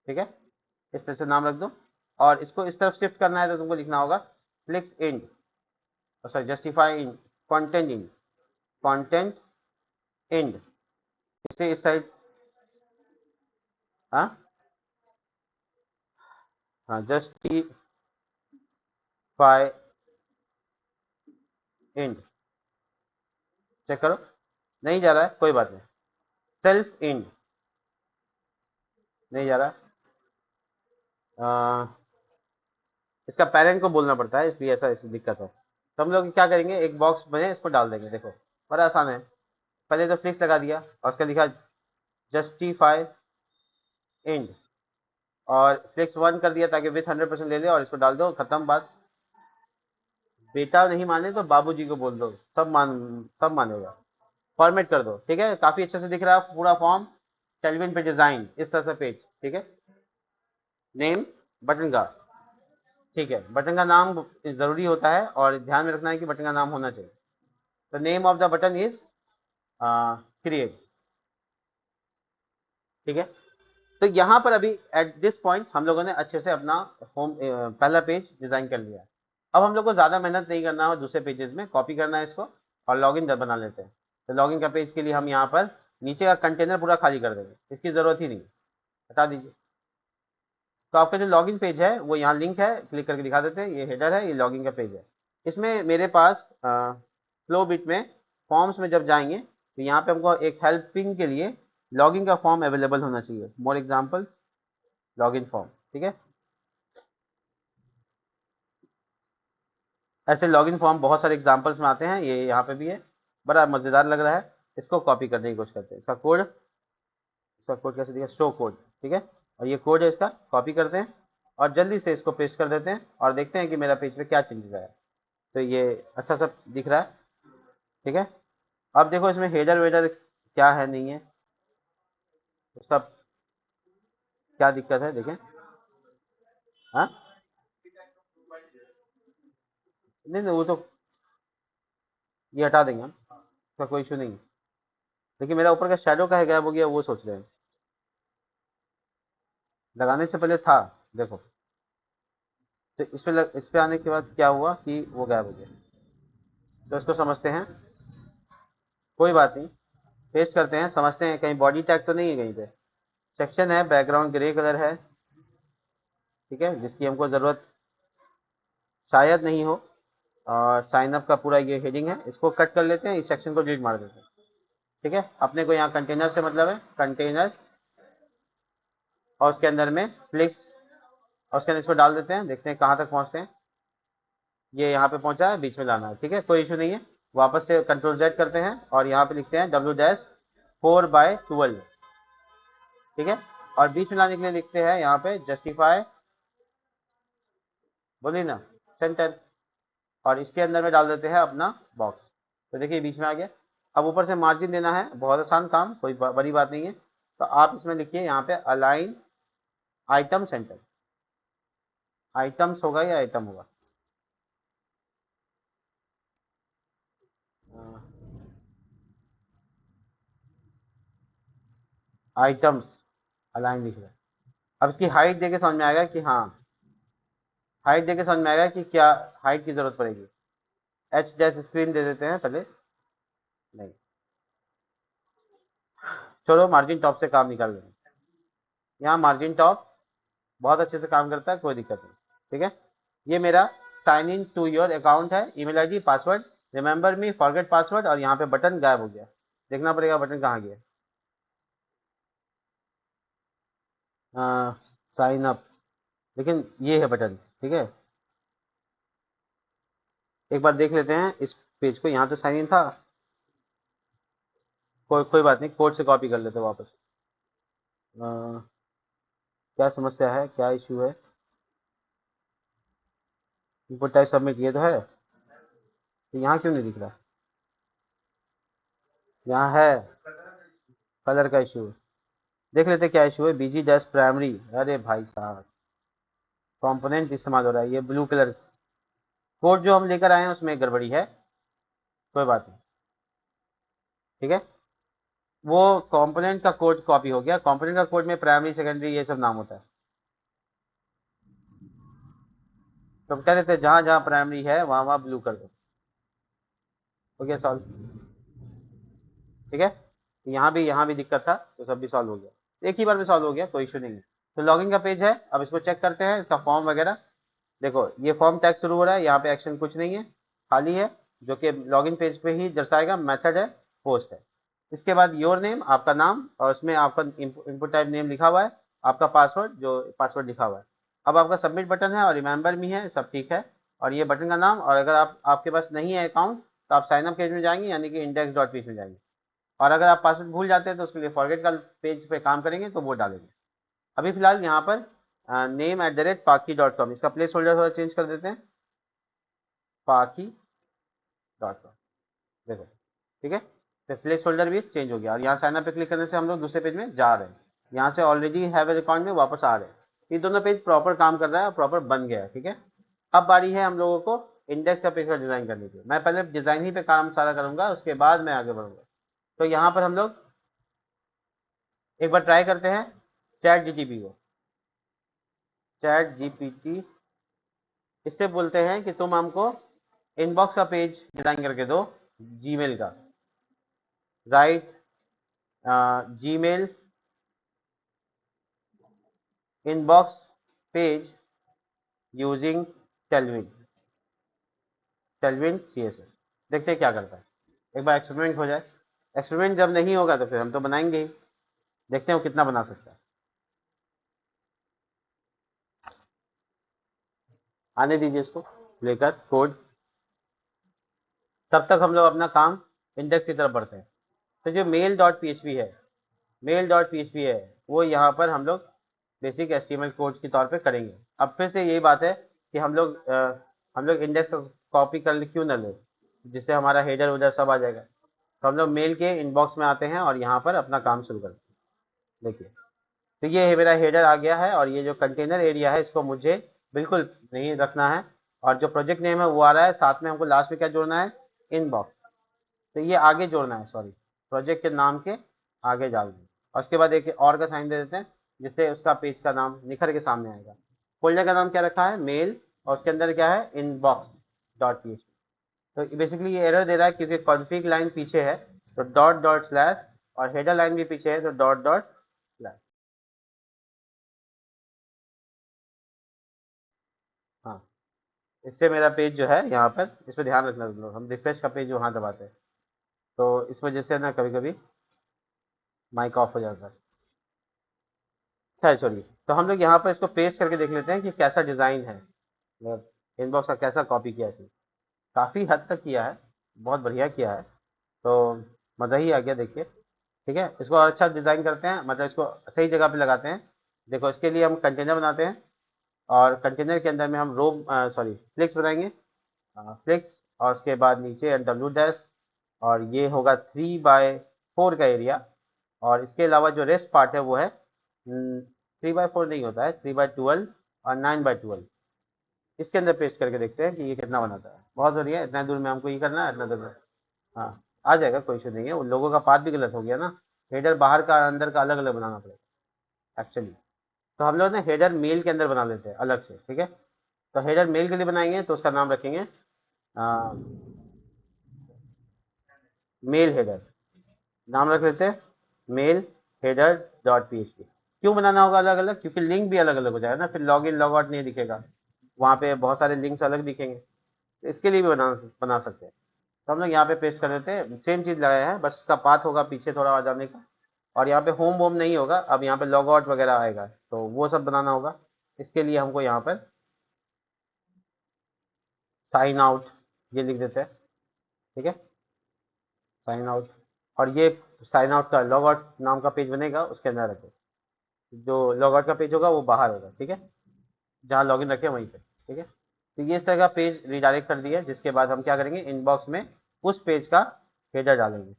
ठीक है, इस तरह से नाम रख दो। और इसको इस तरफ शिफ्ट करना है तो तुमको लिखना होगा flex end, sorry justify end, content end, content end, इससे इस साइड, हाँ हाँ, जस्टिफाई इंड, चेक करो, नहीं जा रहा है, कोई बात नहीं। सेल्फ इंड नहीं जा रहा, इसका पेरेंट को बोलना पड़ता है, इसलिए ऐसा दिक्कत है। तो हम लोग क्या करेंगे, एक बॉक्स बने इसको डाल देंगे, देखो बड़ा आसान है। पहले तो फ्लिक्स लगा दिया और उसका लिखा जस्टिफाई एंड, और फ्लिक्स 1 कर दिया ताकि विथ 100% ले ले, और इसको डाल दो, खत्म बात। बेटा नहीं माने तो बाबूजी को बोल दो, सब मानेगा। फॉर्मेट कर दो, ठीक है। काफी अच्छे से दिख रहा है पूरा फॉर्म। टेलविन पे डिजाइन इस तरह से पेज, ठीक है। नेम बटन का, ठीक है, बटन का नाम जरूरी होता है और ध्यान में रखना है कि बटन का नाम होना चाहिए। तो name of the button is create, ठीक है। तो यहाँ पर अभी एट दिस पॉइंट हम लोगों ने अच्छे से अपना होम पहला पेज डिजाइन कर लिया है। अब हम लोग को ज्यादा मेहनत नहीं करना है, दूसरे पेजेस में कॉपी करना है इसको और लॉगिन बना लेते हैं। तो लॉगिन का पेज के लिए हम यहाँ पर नीचे का कंटेनर पूरा खाली कर देंगे, इसकी जरूरत ही नहीं, हटा दीजिए। तो आपका जो लॉगिन पेज है वो यहाँ लिंक है, क्लिक करके दिखा देते हैं। ये हेडर है, ये लॉगिन का पेज है। इसमें मेरे पास फ्लो बिट में फॉर्म्स में जब जाएंगे तो यहाँ पे हमको एक हेल्पिंग के लिए लॉगिन का फॉर्म अवेलेबल होना चाहिए। मोर एग्जाम्पल लॉगिन फॉर्म, ठीक है। ऐसे लॉगिन फॉर्म बहुत सारे एग्जाम्पल्स में आते हैं, ये यहाँ पे भी है। बड़ा मजेदार लग रहा है। इसको कॉपी करने की कोशिश करते हैं। इसका कोड कैसे दिखा, शो कोड, ठीक है। और ये कोड है, इसका कॉपी करते हैं और जल्दी से इसको पेस्ट कर देते हैं और देखते हैं कि मेरा पेज पे क्या चेंजेस आया। तो ये अच्छा सा दिख रहा है, ठीक है। अब देखो इसमें हेडर वेडर क्या है, नहीं है, उसका क्या दिक्कत है देखें। हाँ, नहीं नहीं, वो तो ये हटा देंगे हम, उसका कोई इशू नहीं है। लेकिन मेरा ऊपर का शेडो का है गायब हो गया, वो सोच रहे हैं। लगाने से पहले था, देखो। तो इस पे आने के बाद क्या हुआ कि वो गायब हो गया। तो इसको समझते हैं, कोई बात नहीं, पेस्ट करते हैं, समझते हैं कहीं बॉडी टैग तो नहीं है कहीं पे। सेक्शन है, बैकग्राउंड ग्रे कलर है, ठीक है, जिसकी हमको जरूरत शायद नहीं हो। और साइन अप का पूरा ये हेडिंग है, इसको कट कर लेते हैं, इस सेक्शन को डिलीट मार देते हैं, ठीक है। अपने को यहाँ कंटेनर से मतलब है, कंटेनर और उसके अंदर में फ्लिक्स, और उसके अंदर इसको डाल देते हैं, देखते हैं कहाँ तक पहुँचते हैं। ये यहाँ पे पहुंचा है, बीच में लाना है, ठीक है, कोई इशू नहीं है। वापस से कंट्रोल जेड करते हैं और यहाँ पे लिखते हैं W-4/12, ठीक है। और बीच में लाने के लिए लिखते हैं यहाँ पे जस्टिफाई, बोलिए ना, सेंटर, और इसके अंदर में डाल देते हैं अपना बॉक्स। तो देखिए बीच में आ गया। अब ऊपर से मार्जिन देना है, बहुत आसान काम, कोई बड़ी बात नहीं है। तो आप इसमें लिखिए यहाँ पे अलाइन आइटम सेंटर, आइटम्स होगा या आइटम होगा, आइटम्स अलाइन लिख रहे हैं। अब इसकी हाइट देके समझ में आएगा कि हाँ, हाइट देके समझ में आएगा कि क्या हाइट की जरूरत पड़ेगी। एच डैश स्क्रीन दे देते हैं पहले, नहीं छोड़ो, मार्जिन टॉप से काम निकाल लेंगे। यहाँ मार्जिन टॉप बहुत अच्छे से काम करता है, कोई दिक्कत नहीं, ठीक है। ये मेरा sign in to your account है, email ID, password, remember me, forget password, और यहाँ पे बटन गायब हो गया। देखना पड़ेगा बटन कहाँ गया। साइन अप, लेकिन ये है बटन, ठीक है। एक बार देख लेते हैं इस पेज को, यहाँ तो साइन इन था, कोई बात नहीं, कोड से कॉपी कर लेते हैं वापस। अ, क्या समस्या है, क्या इशू है। इनपुट टाइप सबमिट किए तो है, तो यहाँ क्यों नहीं दिख रहा। यहाँ है, कलर का इशू है। देख लेते क्या इशू है। बीजी डैश प्राइमरी, अरे भाई साहब, कंपोनेंट इस्तेमाल हो रहा है, ये ब्लू कलर कोड जो हम लेकर आए हैं उसमें गड़बड़ी है, कोई बात नहीं, ठीक है। वो कंपोनेंट का कोड कॉपी हो गया, कंपोनेंट का कोड में प्राइमरी सेकेंडरी ये सब नाम होता है। तो हम कह देते हैं जहां जहां प्राइमरी है वहां वहां ब्लू कर दो, हो गया सॉल्व, ठीक है। यहाँ भी दिक्कत था, तो सब भी सॉल्व हो गया, एक ही बार में सॉल्व हो गया, कोई इशू नहीं है। तो लॉगिन का पेज है, अब इसको चेक करते हैं, इसका फॉर्म वगैरह। देखो ये फॉर्म टैग शुरू हो रहा है, यहाँ पे एक्शन कुछ नहीं है, खाली है, जो कि लॉगिन पेज पे ही दर्शाएगा। मेथड है, पोस्ट है। इसके बाद योर नेम, आपका नाम, और उसमें आपका इनपुट टाइप नेम लिखा हुआ है, आपका पासवर्ड, जो पासवर्ड लिखा हुआ है। अब आपका सबमिट बटन है और रिमेंबर मी है, सब ठीक है। और ये बटन का नाम, और अगर आपके पास नहीं है अकाउंट तो आप साइन अप पेज में जाएंगे यानी कि इंडेक्स डॉट पेज में जाएंगे, और अगर आप पासवर्ड भूल जाते हैं तो उसके लिए फॉरगेट का पेज पे काम करेंगे तो वो डालेंगे। अभी फिलहाल यहाँ पर name@paki.com, इसका प्लेस होल्डर थोड़ा चेंज कर देते हैं, paki.com, देखो ठीक है। तो प्लेस होल्डर भी चेंज हो गया, और यहाँ साइन अप पे क्लिक करने से हम लोग दूसरे पेज में जा रहे हैं, यहाँ से ऑलरेडी हैव ए अकाउंट में वापस आ रहे हैं। ये दोनों पेज प्रॉपर काम कर रहा है और प्रॉपर बन गया है, ठीक है। अब बारी है हम लोगों को इंडेक्स का पेज का डिजाइन करने की। मैं पहले डिजाइन ही पे काम सारा करूंगा, उसके बाद मैं आगे बढ़ूंगा। तो यहाँ पर हम लोग एक बार ट्राई करते हैं चैट जीटीपी को। चैट जीपीटी, इससे बोलते हैं कि तुम हमको इनबॉक्स का पेज डिजाइन करके दो, जीमेल का। Right Gmail inbox page using Tailwind, Tailwind CSS। देखते हैं क्या करता है, एक बार एक्सपेरिमेंट हो जाए। एक्सपेरिमेंट जब नहीं होगा तो फिर हम तो बनाएंगे ही, देखते हैं वो कितना बना सकता है। आने दीजिए इसको लेकर कोड, तब तक हम लोग अपना काम इंडेक्स की तरफ बढ़ते हैं। तो जो मेल डॉट पी है, मेल डॉट पी है, वो यहाँ पर हम लोग बेसिक HTML कोड के तौर पे करेंगे। अब फिर से यही बात है कि हम लोग इंडेक्स को कॉपी कर क्यों ना ले, जिससे हमारा हेडर उधर सब आ जाएगा। तो हम लोग मेल के इनबॉक्स में आते हैं और यहाँ पर अपना काम शुरू करते हैं। देखिए, तो ये है मेरा हेडर आ गया है, और ये जो कंटेनर एरिया है इसको मुझे बिल्कुल नहीं रखना है, और जो प्रोजेक्ट नेम है वो आ रहा है, साथ में हमको लास्ट में क्या जोड़ना है, इनबॉक्स। तो ये आगे जोड़ना है, सॉरी, प्रोजेक्ट के नाम के आगे डाल दें, और उसके बाद एक और का साइन दे देते हैं, जिससे उसका पेज का नाम निखर के सामने आएगा। फोल्डर का नाम क्या रखा है, मेल, और उसके अंदर क्या है, इनबॉक्स डॉट पी। तो बेसिकली ये एरर दे रहा है क्योंकि कॉन्फिग लाइन पीछे है, तो डॉट डॉट स्लैश, और हेडर लाइन भी पीछे है, तो डॉट डॉट स्लैश। हाँ, इससे मेरा पेज जो है यहाँ पर, इस पर ध्यान रखना तुम लोग, हम रिफ्रेश का पेज वहाँ दबाते हैं, तो इस वजह से ना कभी कभी माइक ऑफ हो जाता है। खैर छोड़िए, तो हम लोग यहाँ पर इसको पेस्ट करके देख लेते हैं कि कैसा डिज़ाइन है, इनबॉक्स का कैसा कॉपी किया है। काफ़ी हद तक किया है, बहुत बढ़िया किया है, तो मज़ा ही आ गया देखिए। ठीक है, इसको और अच्छा डिज़ाइन करते हैं, मतलब इसको सही जगह पे लगाते हैं। देखो, इसके लिए हम कंटेनर बनाते हैं, और कंटेनर के अंदर में हम रो सॉरी फ्लिक्स बनाएंगे, फ्लिक्स, और उसके बाद नीचे डब्ल्यू डैश, और ये होगा 3/4 का एरिया, और इसके अलावा जो रेस्ट पार्ट है वो है 3/4 नहीं होता है, 3/12 और 9/12। इसके अंदर पेस्ट करके देखते हैं कि ये कितना बनाता है। बहुत बढ़िया, इतना दूर में हमको ये करना है, इतना दूर में हाँ आ जाएगा, कोई इशू नहीं है। उन लोगों का पाथ भी गलत हो गया ना, हेडर बाहर का अंदर का अलग अलग बनाना पड़ेगा एक्चुअली। तो हम लोग ना हेडर मेल के अंदर बना लेते हैं अलग से, ठीक है। तो हेडर मेल के लिए बनाएंगे तो उसका नाम रखेंगे मेल हेडर, नाम रख लेते हैं मेल हेडर डॉट PHP। क्यों बनाना होगा अलग अलग, क्योंकि लिंक भी अलग अलग हो जाएगा ना, फिर लॉग इन लॉग आउट नहीं दिखेगा, वहाँ पे बहुत सारे लिंक्स अलग दिखेंगे, तो इसके लिए भी बना सकते हैं। तो हम लोग यहाँ पे पेस्ट कर देते हैं, सेम चीज़ लगाया है, बस इसका पाथ होगा पीछे थोड़ा आ जाने का, और यहाँ पे होम वोम नहीं होगा, अब यहाँ पे लॉग आउट वगैरह आएगा, तो वो सब बनाना होगा। इसके लिए हमको यहाँ पर साइन आउट ये लिख देते हैं, ठीक है, साइन आउट। और ये साइन आउट का लॉग आउट नाम का पेज बनेगा, उसके अंदर रखें, जो लॉग आउट का पेज होगा वो बाहर होगा, ठीक है, जहाँ लॉगिन रखे वहीं पे, ठीक है। तो ये इस तरह का पेज रिडायरेक्ट कर दिया, जिसके बाद हम क्या करेंगे, इनबॉक्स में उस पेज का हेडर डालेंगे।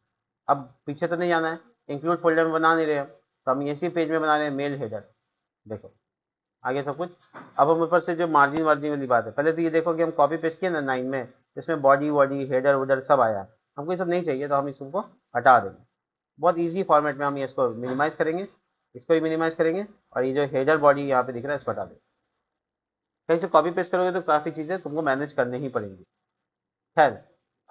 अब पीछे तो नहीं जाना है, इंक्लूड फोल्डर में बना नहीं रहे हम, तो हम इसी पेज में बना रहे हैं मेल हेडर। देखो आगे सब कुछ। अब हम ऊपर से जो मार्जिन वार्जिन वाली बात है, पहले तो ये देखो कि हम कॉपी पेस्ट किए ना 9 में, इसमें बॉडी वॉडी हेडर उडर सब आया, हमको ये सब नहीं चाहिए, तो हम इसको हटा देंगे। बहुत ईजी फॉर्मेट में हम इसको मिनिमाइज करेंगे, इसको भी मिनिमाइज करेंगे, और ये जो हेडर बॉडी यहाँ पे दिख रहा है इसको हटा देंगे। कहीं से कॉपी पेस्ट करोगे तो काफ़ी चीज़ें तुमको मैनेज करनी ही पड़ेंगी। खैर,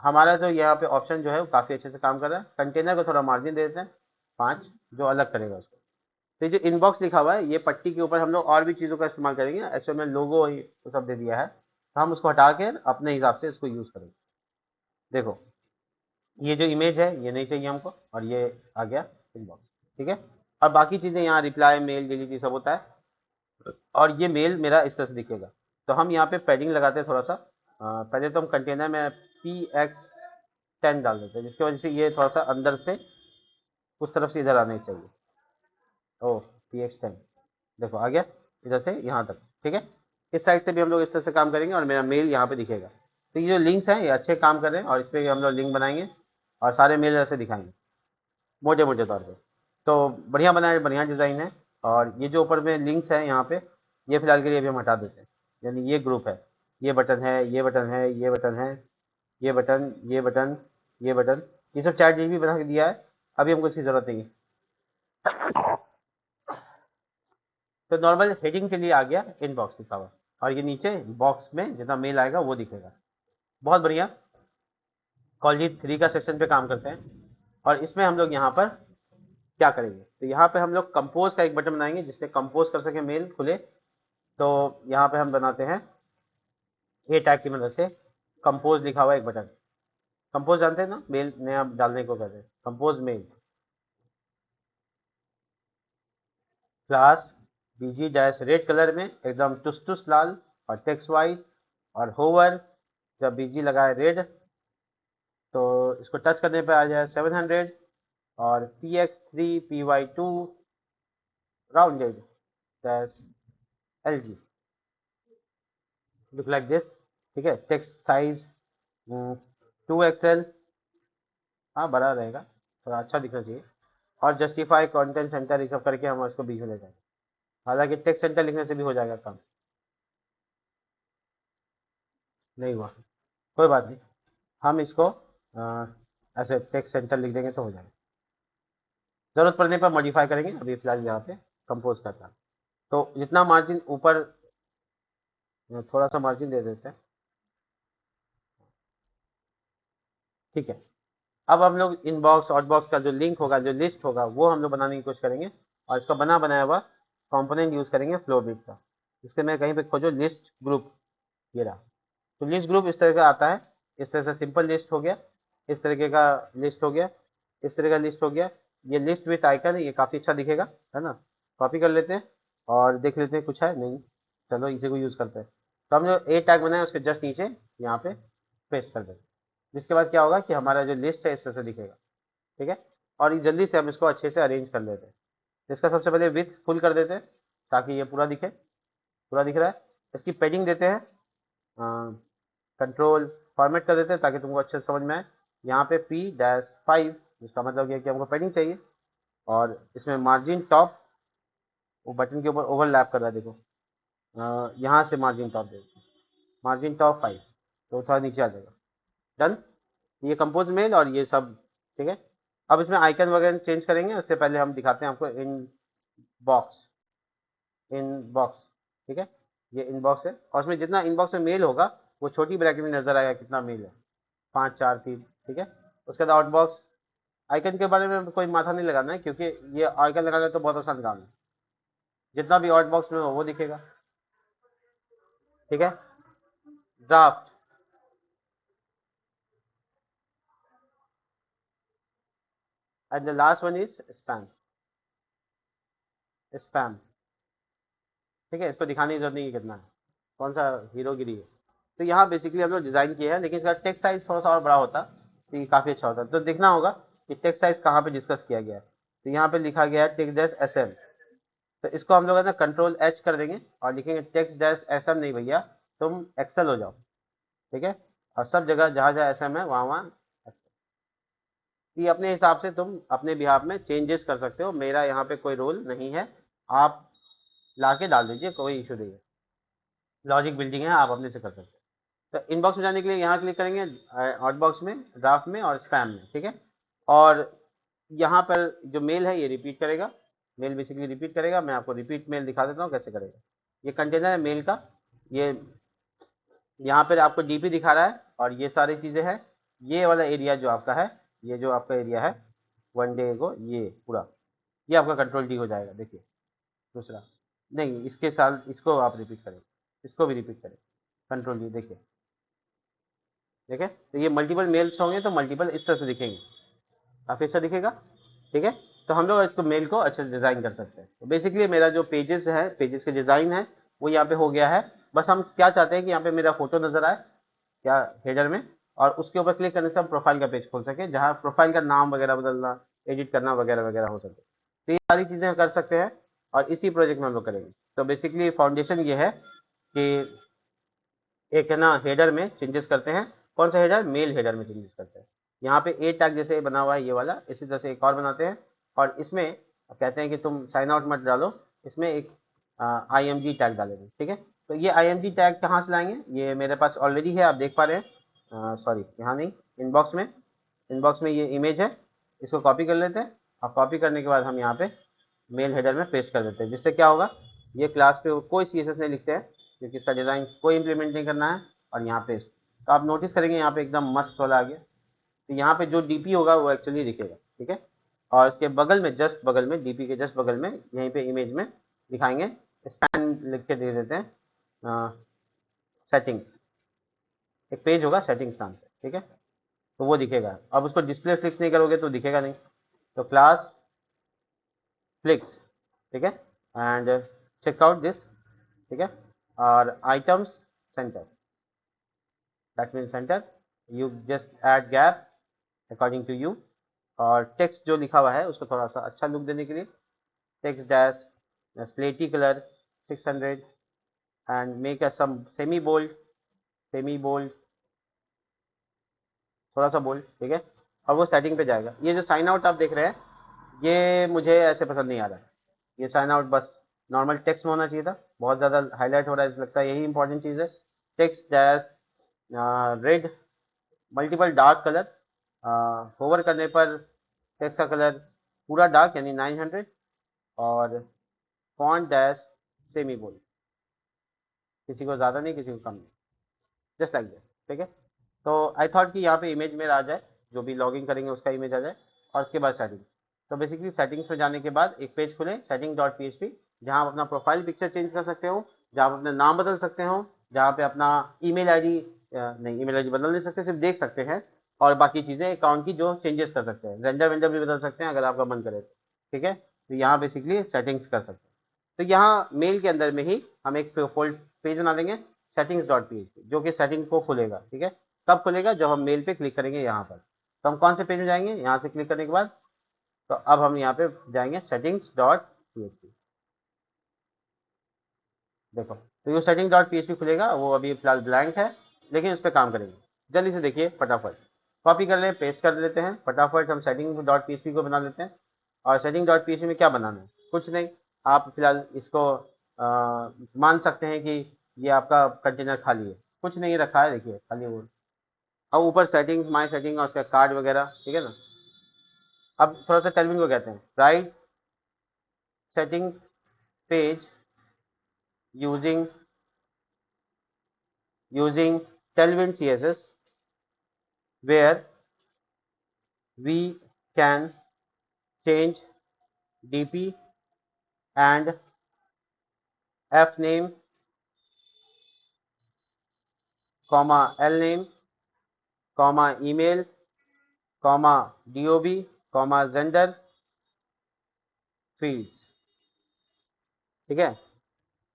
हमारा जो यहाँ पे ऑप्शन जो है वो काफ़ी अच्छे से काम कर रहा है। कंटेनर को थोड़ा मार्जिन दे देते हैं 5, जो अलग करेगा उसको। तो ये जो इनबॉक्स लिखा हुआ है, ये पट्टी के ऊपर हम लोग और भी चीज़ों का इस्तेमाल करेंगे, एक्चुअल में लोगो तो सब दे दिया है, तो हम उसको हटा के अपने हिसाब से इसको यूज़ करेंगे। देखो, ये जो इमेज है ये नहीं चाहिए हमको, और ये आ गया इनबॉक्स, ठीक है। और बाकी चीज़ें यहाँ रिप्लाई मेल डिलीट ये सब होता है, और ये मेल मेरा इस तरह से दिखेगा। तो हम यहाँ पे पैडिंग लगाते हैं थोड़ा सा, पहले तो हम कंटेनर में PX 10 डाल देते हैं, जिसकी वजह से ये थोड़ा सा अंदर से उस तरफ से इधर आने चाहिए। ओ px10 देखो आ गया इधर से यहाँ तक, ठीक है। इस साइड से भी हम लोग इस तरह से काम करेंगे और मेरा मेल यहाँ पे दिखेगा। तो ये जो लिंक्स हैं ये अच्छे काम कर रहे हैं और इस पर हम लोग लिंक बनाएंगे और सारे मेल ऐसे दिखाएंगे मोटे मोटे तौर पे। तो बढ़िया बनाए, बढ़िया डिज़ाइन है। और ये जो ऊपर में लिंक्स हैं यहाँ पे, ये फिलहाल के लिए अभी हम हटा देते हैं। यानी ये ग्रुप है, ये बटन है, ये बटन है, ये बटन है, ये बटन, ये बटन, ये बटन, ये सब चैट जीपीटी बना के दिया है। अभी हमको इसकी ज़रूरत नहीं है। तो नॉर्मल हेडिंग के लिए आ गया इनबॉक्स लिखा हुआ, और ये नीचे बॉक्स में जितना मेल आएगा वो दिखेगा। बहुत बढ़िया। कॉलजीट 3 का सेक्शन पे काम करते हैं और इसमें हम लोग यहाँ पर क्या करेंगे, तो यहाँ पे हम लोग कंपोज का एक बटन बनाएंगे जिससे कंपोज कर सके मेल खुले। तो यहाँ पे हम बनाते हैं ए टैग की मदद से कंपोज लिखा हुआ एक बटन। कंपोज जानते हैं ना, मेल नया डालने को कहते हैं कंपोज मेल। क्लास बीजी डैश रेड कलर में एकदम टुस टुस लाल और टेक्स्ट वाइट, और होवर जब बीजी लगाए रेड तो इसको टच करने पर आ जाए 700, और px3py2 rounded dash LG look like this, ठीक है। टेक्स्ट साइज 2XL, हाँ बड़ा रहेगा, थोड़ा अच्छा दिखना चाहिए। और जस्टिफाई कंटेंट सेंटर ये सब करके हम इसको बीच में ले जाएंगे। हालांकि टेक्स्ट सेंटर लिखने से भी हो जाएगा काम। नहीं हुआ, कोई बात नहीं, हम इसको ऐसे टेक्स्ट सेंटर लिख देंगे तो हो जाएगा। ज़रूरत पड़ने पर मॉडिफाई करेंगे, अभी फिलहाल यहाँ पे कंपोज करता है। तो जितना मार्जिन ऊपर, थोड़ा सा मार्जिन दे देते हैं, ठीक है। अब हम लोग इनबॉक्स आउटबॉक्स का जो लिंक होगा, जो लिस्ट होगा, वो हम लोग बनाने की कोशिश करेंगे और इसका बना बनाया हुआ कंपोनेंट यूज़ करेंगे फ्लोबिट का। इससे मैं कहीं पे खोजो लिस्ट ग्रुप, ये रहा। तो लिस्ट ग्रुप इस तरह का आता है, इस तरह से सिंपल लिस्ट हो गया, इस तरीके का लिस्ट हो गया, इस तरह का लिस्ट हो गया। ये लिस्ट विथ आइकन है, ये काफ़ी अच्छा दिखेगा, है ना। कॉपी कर लेते हैं और देख लेते हैं कुछ है नहीं, चलो इसी को यूज़ करते हैं। तो हम जो ए टैग बनाए उसके जस्ट नीचे यहाँ पे पेस्ट कर देते हैं, जिसके बाद क्या होगा कि हमारा जो लिस्ट है इस तरह से दिखेगा, ठीक है। और ये जल्दी से हम इसको अच्छे से अरेंज कर लेते हैं। तो इसका सबसे पहले विथ फुल कर देते हैं ताकि ये पूरा दिखे, पूरा दिख रहा है। इसकी पेडिंग देते हैं, कंट्रोल फॉर्मेट कर देते हैं ताकि तुमको अच्छे से समझ में आए। यहाँ पे P-5, जिसका मतलब ये है कि हमको पेडिंग चाहिए। और इसमें मार्जिन टॉप, वो बटन के ऊपर ओवरलैप कर रहा है देखो, यहाँ से मार्जिन टॉप देखो, मार्जिन टॉप 5, तो थोड़ा नीचे आ जाएगा। डन, ये कंपोज मेल और ये सब, ठीक है। अब इसमें आइकन वगैरह चेंज करेंगे, उससे पहले हम दिखाते हैं आपको इन बॉक्स, इनबॉक्स, ठीक है। ये इनबॉक्स है और उसमें जितना इनबॉक्स में मेल होगा वो छोटी ब्रैकेट में नजर आएगा कितना मेल है, 5 4 3, ठीक है। उसके बाद आउटबॉक्स। आइकन के बारे में कोई माथा नहीं लगाना है क्योंकि ये आइकन लगाना तो बहुत आसान काम है, जितना भी आउटबॉक्स में हो वो दिखेगा, ठीक है। Draft, and the last one is spam, spam, ठीक है। इसको दिखाने की जरूरत नहीं है कितना है, कौन सा हीरोगिरी है। तो यहाँ बेसिकली हम लोग डिज़ाइन किया है, लेकिन इसका टेक्स्ट साइज थोड़ा सा और बड़ा होता तो ये काफ़ी अच्छा होता। तो देखना होगा कि टेक्स्ट साइज कहाँ पे डिस्कस किया गया है। तो यहाँ पे लिखा गया है टेक्स्ट डैश एस एम, तो इसको हम लोग है ना कंट्रोल एच कर देंगे और लिखेंगे टेक्स्ट डैश एस एम नहीं भैया, तुम एक्सेल हो जाओ, ठीक है। और सब जगह जहाँ जहाँ एस एम है वहाँ वहाँ ये अपने हिसाब से तुम अपने बिहाफ में चेंजेस कर सकते हो, मेरा यहाँ पे कोई रोल नहीं है। आप ला के डाल दीजिए, कोई इशू नहीं है, लॉजिक बिल्डिंग है, आप अपने से कर सकते हैं। तो इनबॉक्स में जाने के लिए यहाँ क्लिक करेंगे, आउटबॉक्स में, ड्राफ्ट में और स्पैम में, ठीक है। और यहाँ पर जो मेल है ये रिपीट करेगा, मेल बेसिकली रिपीट करेगा। मैं आपको रिपीट मेल दिखा देता हूँ कैसे करेगा। ये कंटेनर है मेल का, ये यहाँ पर आपको डीपी दिखा रहा है और ये सारी चीज़ें हैं। ये वाला एरिया जो आपका है, ये जो आपका एरिया है 1 डे को, ये पूरा ये आपका कंट्रोल डी हो जाएगा। देखिए दूसरा नहीं, इसके साथ इसको आप रिपीट करें, इसको भी रिपीट करें, कंट्रोल डी, देखिए ठीक है। तो ये मल्टीपल मेल्स होंगे तो मल्टीपल इस तरह से दिखेंगे, काफ़ी अच्छा दिखेगा, ठीक है। तो हम लोग इसको मेल को अच्छे से डिज़ाइन कर सकते हैं। तो बेसिकली मेरा जो पेजेस है, पेजेस के डिज़ाइन है, वो यहाँ पे हो गया है। बस हम क्या चाहते हैं कि यहाँ पे मेरा फोटो नज़र आए क्या हेडर में, और उसके ऊपर क्लिक करने से हम प्रोफाइल का पेज खोल सके, जहाँ प्रोफाइल का नाम वगैरह बदलना, एडिट करना वगैरह वगैरह हो सके। तो ये सारी चीज़ें कर सकते हैं और इसी प्रोजेक्ट में हम लोग करेंगे। तो बेसिकली फाउंडेशन ये है कि एक है ना हेडर में चेंजेस करते हैं। कौन सा हेडर? मेल हेडर में चेंजेस करते हैं। यहाँ पे ए टैग जैसे बना हुआ है ये वाला, इसी तरह से एक और बनाते हैं और इसमें कहते हैं कि तुम साइन आउट मत डालो, इसमें एक IMG टैग डालेंगे। ठीक है, तो ये IMG टैग कहाँ से लाएंगे? ये मेरे पास ऑलरेडी है, आप देख पा रहे हैं। सॉरी, यहाँ नहीं, इनबॉक्स में ये इमेज है। इसको कॉपी कर लेते हैं और कॉपी करने के बाद हम यहाँ पे मेल हेडर में पेस्ट कर देते हैं, जिससे क्या होगा, ये क्लास पे कोई CSS नहीं लिखते हैं क्योंकि इसका डिज़ाइन कोई इंप्लीमेंट नहीं करना है। और यहाँ पे तो आप नोटिस करेंगे यहाँ पे एकदम मस्त वाला आ गया। तो यहाँ पे जो DP होगा वो एक्चुअली दिखेगा। ठीक है, और इसके बगल में, जस्ट बगल में, DP के जस्ट बगल में यहीं पे इमेज में दिखाएंगे, स्पैन लिख के दे देते हैं सेटिंग। एक पेज होगा सेटिंग्स नाम से। ठीक है, तो वो दिखेगा। अब उसको डिस्प्ले फिक्स नहीं करोगे तो दिखेगा नहीं। तो क्लास फ्लिक्स, ठीक है, एंड चेकआउट दिस। ठीक है, और items center, that mean center, you just add gap according to you. और टेक्स्ट जो लिखा हुआ है उसको थोड़ा सा अच्छा लुक देने के लिए text dash slate color 600 and make a some semi bold, थोड़ा सा बोल्ड। ठीक है, और वो सेटिंग पे जाएगा। ये जो साइन आउट आप देख रहे हैं ये मुझे ऐसे पसंद नहीं आ रहा है। ये साइन आउट बस नॉर्मल टेक्स्ट में होना चाहिए था, बहुत ज़्यादा हाईलाइट हो रहा है, लगता है यही इंपॉर्टेंट चीज़ है। Text dash red multiple dark color, hover करने पर टेक्स्ट का कलर पूरा डार्क यानी 900, और फॉन्ट डैश सेमी बोल्ड, किसी को ज़्यादा नहीं किसी को कम नहीं, जस्ट लाइक दिस। ठीक है, तो आई थॉट कि यहाँ पे इमेज मेरा आ जाए, जो भी लॉगिन करेंगे उसका इमेज आ जाए, और उसके बाद सेटिंग। तो बेसिकली सेटिंग्स में जाने के बाद एक पेज खुले सेटिंग डॉट PHP, जहाँ आप अपना प्रोफाइल पिक्चर चेंज कर सकते हो, जहाँ आप अपना नाम बदल सकते हो, जहाँ पे अपना ईमेल आईडी, नहीं ईमेल आईडी बदल नहीं सकते, सिर्फ देख सकते हैं, और बाकी चीज़ें अकाउंट की जो चेंजेस कर सकते हैं, रेंडर वेंडर भी बदल सकते हैं अगर आपका मन करे। ठीक है, तो यहाँ बेसिकली सेटिंग्स कर सकते हैं। तो यहाँ मेल के अंदर में ही हम एक फोल्ड पेज बना देंगे सेटिंग्स डॉट PHP, जो कि सेटिंग को खुलेगा। ठीक है, कब खुलेगा? जब हम मेल पे क्लिक करेंगे यहाँ पर। तो हम कौन से पेज में जाएंगे? यहाँ से क्लिक करने के बाद तो अब हम यहाँ पे जाएंगे सेटिंग्स डॉट PHP। देखो, तो ये सेटिंग डॉट PHP खुलेगा, वो अभी फिलहाल ब्लैंक है, लेकिन उस पर काम करेंगे। जल्दी से देखिए फटाफट कॉपी कर ले, पेस्ट कर लेते हैं फटाफट। हम सेटिंग डॉट PHP को बना लेते हैं। और सेटिंग डॉट PHP में क्या बनाना है? कुछ नहीं, आप फिलहाल इसको मान सकते हैं कि ये आपका कंटेनर खाली है, कुछ नहीं रखा है, देखिए खाली वो। अब ऊपर सेटिंग्स, माई सेटिंग और उसका कार्ड वगैरह। ठीक है ना, अब थोड़ा सा टेलविन को कहते हैं, right setting page using Tailwind CSS where we can change DP and F name, comma L name, comma email, comma DOB, comma gender fields. ठीक है,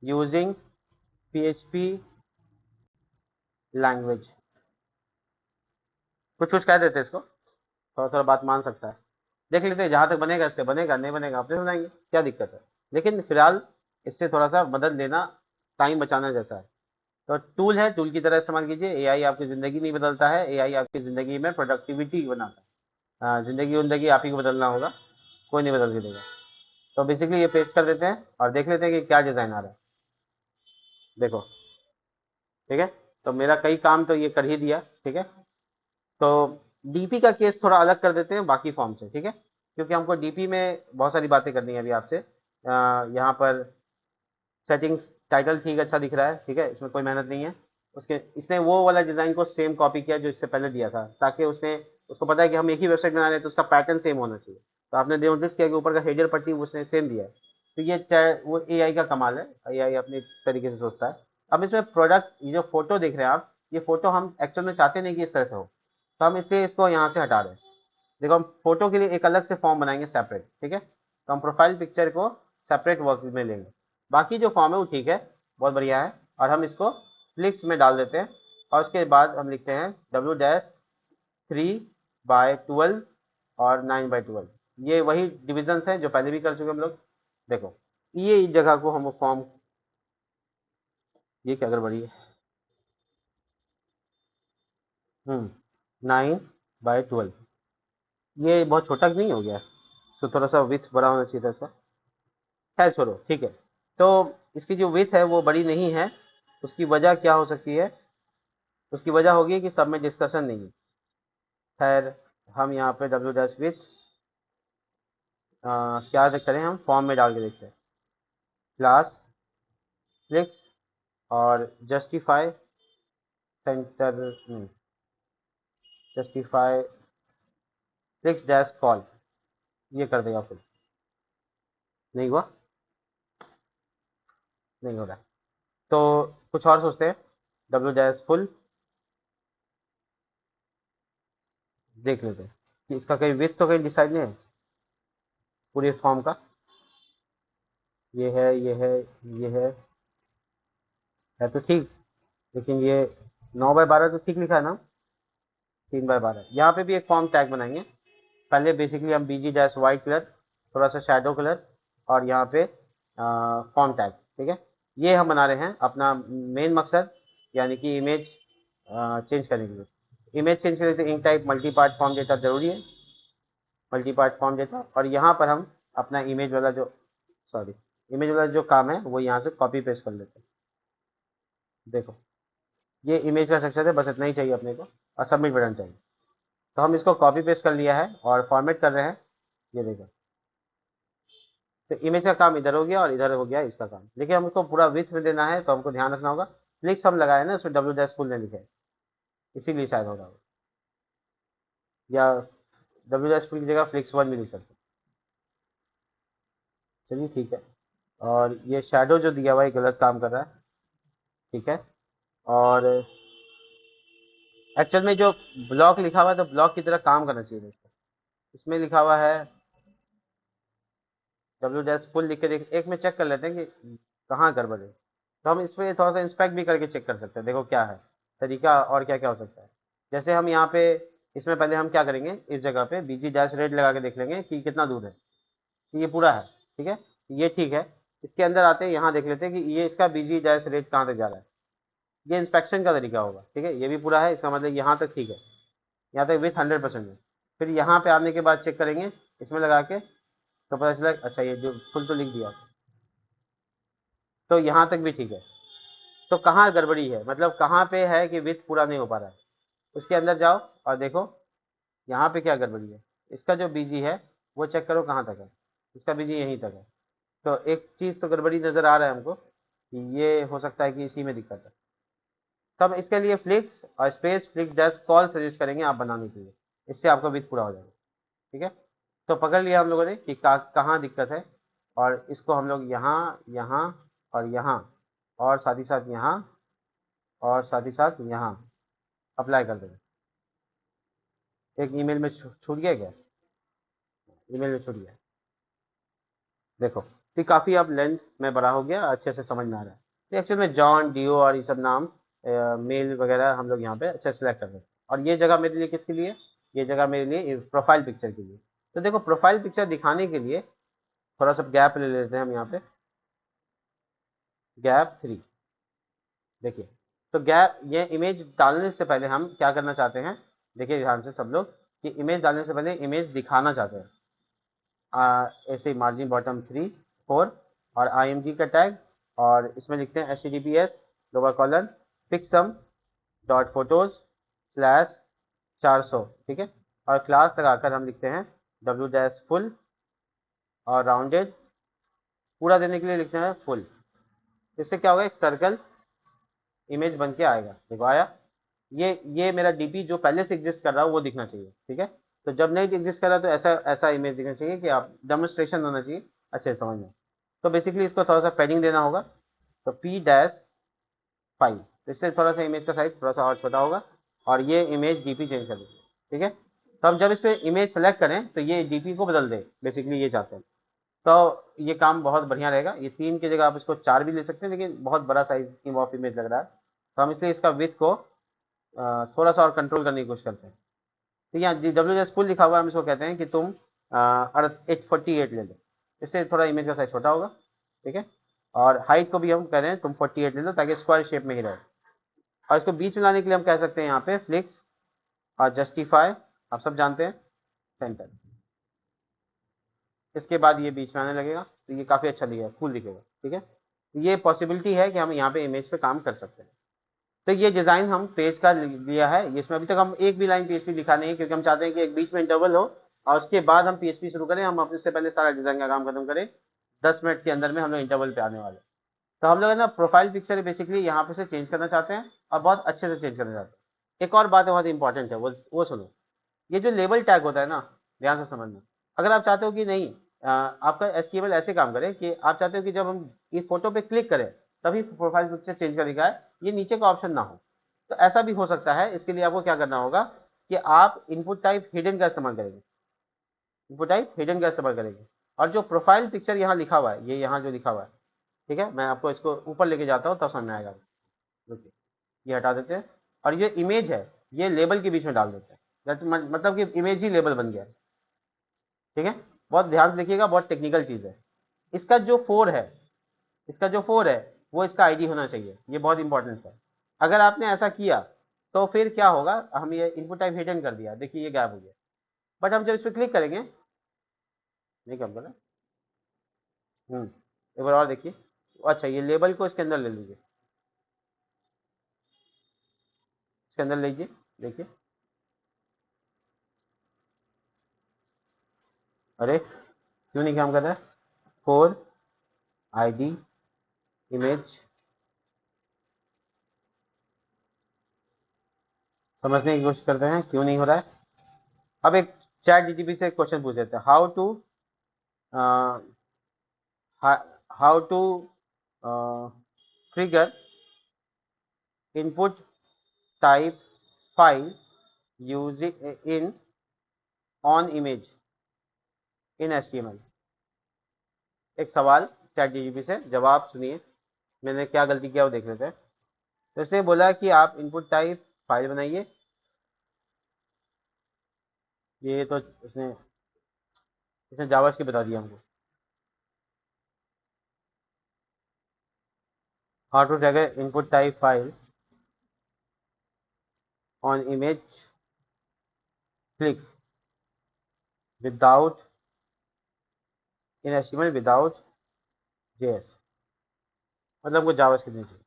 यूजिंग PHP लैंग्वेज। कुछ कुछ कह देते हैं इसको, थोड़ा थोड़ा बात मान सकता है। देख लेते हैं जहाँ तक बनेगा, इससे बनेगा, नहीं बनेगा अपने बनाएंगे, क्या दिक्कत है। लेकिन फिलहाल इससे थोड़ा सा मदद लेना, टाइम बचाना जैसा है। तो टूल है, टूल की तरह इस्तेमाल कीजिए। AI आपकी ज़िंदगी नहीं बदलता है, AI आपकी ज़िंदगी में प्रोडक्टिविटी बनाता है। ज़िंदगी आप ही को बदलना होगा, कोई नहीं बदल के देगा। तो बेसिकली ये पेस्ट कर देते हैं और देख लेते हैं कि क्या डिज़ाइन आ रहा है। देखो, ठीक है, तो मेरा कई काम तो ये कर ही दिया। ठीक है, तो DP का केस थोड़ा अलग कर देते हैं बाकी फॉर्म से। ठीक है, क्योंकि हमको DP में बहुत सारी बातें करनी है अभी आपसे। यहाँ पर सेटिंग्स टाइटल ठीक अच्छा दिख रहा है, ठीक है, इसमें कोई मेहनत नहीं है। उसके इसने वो वाला डिज़ाइन को सेम कॉपी किया जो इससे पहले दिया था, ताकि उसको पता है कि हम एक ही वेबसाइट बना रहे हैं तो उसका पैटर्न सेम होना चाहिए। तो आपने नोटिस किया कि ऊपर का हेडर पट्टी उसने सेम दिया है। तो ये वो AI का कमाल है, AI अपने तरीके से सोचता है। अब इसमें प्रोडक्ट, ये जो फोटो देख रहे हैं आप, ये फोटो हम एक्चुअल में चाहते नहीं कि इस तरह से हो, तो हम इसलिए इसको यहाँ से हटा रहे हैं। देखो, हम फोटो के लिए एक अलग से फॉर्म बनाएंगे सेपरेट। ठीक है, तो हम प्रोफाइल पिक्चर को सेपरेट वर्क में लेंगे। बाकी जो फॉर्म है वो ठीक है, बहुत बढ़िया है, और हम इसको फ्लिक्स में डाल देते हैं। और उसके बाद हम लिखते हैं W-3/12 और 9/12। ये वही डिविजन्स हैं जो पहले भी कर चुके हम लोग। देखो ये इस जगह को हम फॉर्म, ये क्या गड़बड़ी है, 9/12, ये बहुत छोटा नहीं हो गया? तो थोड़ा सा विथ बड़ा होना चाहिए था इसका। खैर छोड़ो, ठीक है। तो इसकी जो विथ है वो बड़ी नहीं है। उसकी वजह क्या हो सकती है? उसकी वजह होगी कि सब में डिस्कशन नहीं है। खैर हम यहाँ पे डब्ल्यू डैश विथ क्या करें, हम फॉर्म में डाल के देखते हैं। क्लास फ्लिक्स और जस्टिफाई सेंटर नहीं, जस्टिफाई फ्लिक्स डैश कॉल, ये कर देगा फिर। नहीं हुआ, नहीं हो रहा है। तो कुछ और सोचते हैं। डब्ल्यू डैश फुल देख लेते हैं कि इसका कहीं विथ तो कहीं डिसाइड नहीं है पूरे फॉर्म का। ये है, ये है, ये है तो ठीक। लेकिन ये 9/12 तो ठीक लिखा है ना? 3/12। यहाँ पे भी एक फॉर्म टैग बनाएंगे। पहले बेसिकली हम बीजी डैश वाइट कलर, थोड़ा सा शेडो कलर, और यहाँ पे फॉर्म टैग, ठीक है। ये हम बना रहे हैं अपना मेन मकसद, यानी कि इमेज चेंज करने के लिए। इमेज चेंज करने के लिए enctype multipart form data जरूरी है, मल्टी पार्ट फॉर्म डेटा। और यहाँ पर हम अपना इमेज वाला जो, सॉरी, इमेज वाला जो काम है वो यहाँ से कॉपी पेस्ट कर लेते हैं। देखो ये इमेज का स्ट्रक्चर है, बस इतना ही चाहिए अपने को, और सबमिट बटन चाहिए। तो हम इसको कॉपी पेस्ट कर लिया है और फॉर्मेट कर रहे हैं। ये देखो, तो इमेज का काम इधर हो गया और इधर हो गया इसका काम। लेकिन हमको पूरा विथ में देना है तो हमको ध्यान रखना होगा। फ्लिक्स हम लगाए ना, उसमें डब्ल्यू डैश फुल ने लिखे है, इसीलिए शायद होगा। या डब्ल्यू डैश फुल की जगह फ्लिक्स 1 भी लिख सकते हैं। चलिए ठीक है। और ये शेडो जो दिया हुआ है गलत काम कर रहा है, ठीक है। और एक्चुअल में जो ब्लॉक लिखा हुआ है तो ब्लॉक की तरह काम करना चाहिए दोस्तों। इसमें लिखा हुआ है डब्ल्यू डैश फुल लिख के देख, एक में चेक कर लेते हैं कि कहाँ गड़बड़ है। तो हम इसमें थोड़ा सा इंस्पेक्ट भी करके चेक कर सकते हैं। देखो क्या है तरीका और क्या क्या हो सकता है। जैसे हम यहाँ पे, इसमें पहले हम क्या करेंगे, इस जगह पे बीजी डैश रेड लगा के देख लेंगे कि कितना दूर है। तो ये पूरा है, ठीक है, ये ठीक है। इसके अंदर आते हैं, यहाँ देख लेते हैं कि ये इसका बीजी डैश रेड कहाँ तक जा रहा है। ये इंस्पेक्शन का तरीका होगा, ठीक है। ये भी पूरा है, इसका मतलब यहाँ तक ठीक है, यहाँ तक विथ 100% है। फिर यहाँ पे आने के बाद चेक करेंगे इसमें लगा के, तो पता चला अच्छा ये जो फुल तो लिख दिया, तो यहाँ तक भी ठीक है। तो कहाँ गड़बड़ी है, मतलब कहाँ पे है कि विथ पूरा नहीं हो पा रहा है। उसके अंदर जाओ और देखो यहाँ पे क्या गड़बड़ी है। इसका जो बीजी है वो चेक करो कहाँ तक है, इसका बीजी यहीं तक है। तो एक चीज़ तो गड़बड़ी नज़र आ रहा है हमको कि ये हो सकता है कि इसी में दिक्कत है। तब इसके लिए फ्लिक्स और space flix dash call suggest करेंगे आप बनाने के लिए, इससे आपका विथ पूरा हो जाएगा, ठीक है। तो पकड़ लिया हम लोगों ने कि कहाँ दिक्कत है। और इसको हम लोग यहाँ, यहाँ और यहाँ, और साथ ही साथ यहाँ, और साथ ही साथ यहाँ अप्लाई कर देंगे। एक ईमेल में छूट गया क्या? ईमेल में छूट गया, देखो। तो काफ़ी अब लेंथ में बड़ा हो गया, अच्छे से समझ में आ रहा है। तो एक्चुअल में जॉन, डीओ और ये सब नाम, मेल वगैरह हम लोग यहाँ पे अच्छे सेलेक्ट कर रहे हैं। और ये जगह मेरे लिए किसके लिए? ये जगह मेरे लिए प्रोफाइल पिक्चर के लिए। तो देखो प्रोफाइल पिक्चर दिखाने के लिए थोड़ा सा गैप ले लेते हैं हम यहाँ पे, गैप 3। देखिए, तो गैप, ये इमेज डालने से पहले हम क्या करना चाहते हैं, देखिए ध्यान से सब लोग, कि इमेज डालने से पहले इमेज दिखाना चाहते हैं। ऐसे मार्जिन बॉटम 3 4 और IMG का टैग, और इसमें लिखते हैं HTTPS lower colon picsum dot photos slash 400, ठीक है। और क्लास लगाकर हम लिखते हैं डब्ल्यू डैश फुल, और राउंडेड पूरा देने के लिए लिखते हैं फुल। इससे क्या होगा, एक सर्कल इमेज बन के आएगा, देखो आया। ये मेरा डीपी जो पहले से एग्जिस्ट कर रहा है वो दिखना चाहिए, ठीक है। तो जब नहीं एग्जिस्ट कर रहा तो ऐसा ऐसा इमेज दिखना चाहिए कि आप डेमोन्स्ट्रेशन होना चाहिए अच्छे से समझ में। तो बेसिकली इसको थोड़ा सा पैडिंग देना होगा। तो P-5, इससे थोड़ा सा इमेज का साइज थोड़ा सा और छोटा होगा, और ये इमेज डीपी चेंज कर देंगे, ठीक है। तो हम जब इस पर इमेज सेलेक्ट करें तो ये डीपी को बदल दे, बेसिकली ये चाहते हैं। तो ये काम बहुत बढ़िया रहेगा। ये 3 की जगह आप इसको 4 भी ले सकते हैं, लेकिन बहुत बड़ा साइज की ऑफ इमेज लग रहा है। तो हम इसलिए इसका विथ को थोड़ा सा और कंट्रोल करने की कोशिश करते हैं। तो यहाँ WS फुल लिखा हुआ है, हम इसको कहते हैं कि तुम 848 ले लो, इससे थोड़ा इमेज का साइज छोटा होगा, ठीक है। और हाइट को भी हम कह रहे हैं तुम 48 ले लो ताकि स्क्वायर शेप में ही रहे। और इसको बीच में लाने के लिए हम कह सकते हैं यहाँ पे फ्लिक्स और जस्टिफाई, आप सब जानते हैं, सेंटर। इसके बाद ये बीच में आने लगेगा तो ये काफ़ी अच्छा दिखेगा, फुल दिखेगा, ठीक है। ये पॉसिबिलिटी है कि हम यहाँ पे इमेज पे काम कर सकते हैं। तो ये डिज़ाइन हम पेज का लिया है, इसमें अभी तक हम एक भी लाइन PHP लिखा नहीं है क्योंकि हम चाहते हैं कि एक बीच में इंटरवल हो और उसके बाद हम PHP शुरू करें। हम अपने से पहले सारा डिज़ाइन का काम खत्म करें, 10 मिनट के अंदर में हम लोग इंटरवल पे आने वाले। तो हम लोग है ना प्रोफाइल पिक्चर बेसिकली यहाँ पे से चेंज करना चाहते हैं और बहुत अच्छे से चेंज करना चाहते हैं। एक और बात है बहुत इंपॉर्टेंट है, वो सुनो। ये जो लेबल टैग होता है ना, ध्यान से समझना। अगर आप चाहते हो कि नहीं आपका HTML ऐसे काम करे कि आप चाहते हो कि जब हम इस फोटो पे क्लिक करें तभी प्रोफाइल पिक्चर चेंज कर दिखाए, ये नीचे का ऑप्शन ना हो, तो ऐसा भी हो सकता है। इसके लिए आपको क्या करना होगा कि आप इनपुट टाइप हिडन का इस्तेमाल करेंगे, इनपुट टाइप हिडन का इस्तेमाल करेंगे। और जो प्रोफाइल पिक्चर यहाँ लिखा हुआ है, ये यहाँ जो लिखा हुआ है, ठीक है, मैं आपको इसको ऊपर लेके जाता हूँ तब समझ में आएगा। देखिए, ये हटा देते हैं और ये इमेज है ये लेबल के बीच में डाल देते हैं। मतलब कि इमेज ही लेबल बन गया, ठीक है। बहुत ध्यान से देखिएगा, बहुत टेक्निकल चीज़ है। इसका जो 4 है, इसका जो 4 है वो इसका आईडी होना चाहिए, ये बहुत इंपॉर्टेंट है। अगर आपने ऐसा किया तो फिर क्या होगा, हम ये इनपुट टाइप हिडन कर दिया, देखिए ये गायब हो गया। बट हम जब इस पर क्लिक करेंगे, नहीं काम कर रहा। एक बार और देखिए। अच्छा, ये लेबल को इसके अंदर ले लीजिए, इसके अंदर लीजिए, देखिए। अरे क्यों नहीं काम कर रहा है? 4 ID इमेज, समझने की कोशिश करते हैं क्यों नहीं हो रहा है। अब एक चैट GTP से क्वेश्चन पूछ लेते हैं, how to trigger input type file using in on image in HTML। एक सवाल चैट GTP से, जवाब सुनिए, मैंने क्या गलती किया वो देख लेते हैं। तो इसने बोला कि आप इनपुट टाइप फाइल बनाइए, ये तो इसने इसने जावास्क्रिप्ट बता दिया हमको। How to trigger input type file on image click without in HTML without JS, मतलब हमको जावास्क्रिप्ट नहीं चाहिए।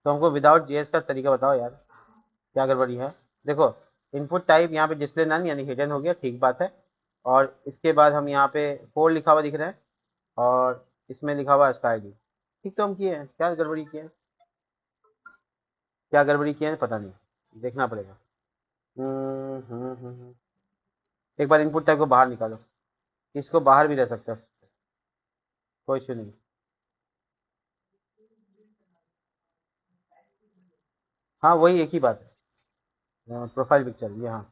तो हमको विदाउट JS का तरीका बताओ यार, क्या गड़बड़ी है। देखो, इनपुट टाइप यहाँ पे डिस्प्ले नन यानी हिडन हो गया, ठीक बात है। और इसके बाद हम यहाँ पे 4 लिखा हुआ दिख रहा है और इसमें लिखा हुआ है इसका ID, ठीक तो हम किए हैं। क्या गड़बड़ी किए हैं, क्या गड़बड़ी किए हैं पता नहीं, देखना पड़ेगा। एक बार इनपुट टाइप को बाहर निकालो, इसको बाहर भी रह सकता है, कोई इशू नहीं। हाँ वही एक ही बात है, प्रोफाइल पिक्चर ये, हाँ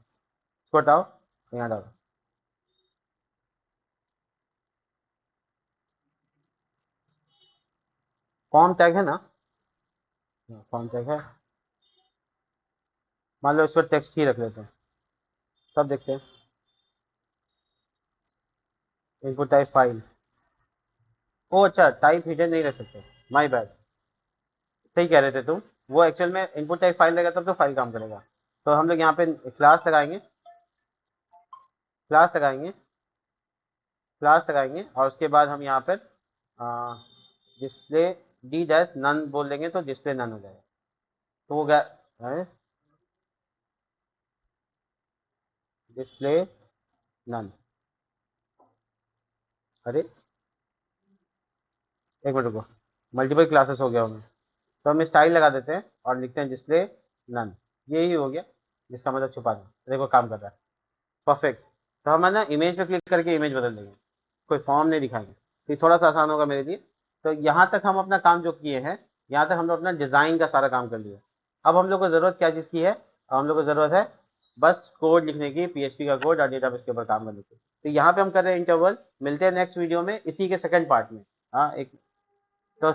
इसको हटाओ, यहाँ डालो। फॉर्म टैग है ना, फॉर्म टैग है। मान लो इस पर टेक्स्ट ही रख लेते हैं, सब देखते हैं। इनपुट टाइप फाइल, ओ अच्छा, टाइप हिडन नहीं रख सकते, माय बैड, सही कह रहे थे तुम। वो एक्चुअल में इनपुट टाइप फाइल लगेगा तब तो फाइल काम करेगा। तो हम लोग यहाँ पे क्लास लगाएंगे, क्लास लगाएंगे, क्लास लगाएंगे और उसके बाद हम यहाँ पर डिस्प्ले D- नन बोल देंगे तो डिस्प्ले नन हो जाएगा। तो वो क्या है, डिस्प्ले नन। अरे एक मिनट रुको, मल्टीपल क्लासेस हो गया उनमें, तो हम स्टाइल लगा देते हैं और लिखते हैं डिस्प्ले नन, यही हो गया, जिसका मतलब छुपाना। देखो काम कर रहा है, परफेक्ट। तो हम है ना इमेज पे क्लिक करके इमेज बदल देंगे, कोई फॉर्म नहीं दिखाएंगे, तो ये थोड़ा सा आसान होगा मेरे लिए। तो यहाँ तक हम अपना काम जो किए हैं, यहाँ तक हम लोग अपना डिज़ाइन का सारा काम कर लिया। अब हम लोग को ज़रूरत क्या चीज़ की है, अब हम लोग को ज़रूरत है बस कोड लिखने की, PHP का कोड और डेटाबेस के ऊपर काम करने की। तो यहाँ पे हम कर रहे हैं इंटरवल, मिलते हैं नेक्स्ट वीडियो में इसी के सेकंड पार्ट में। हाँ एक, तो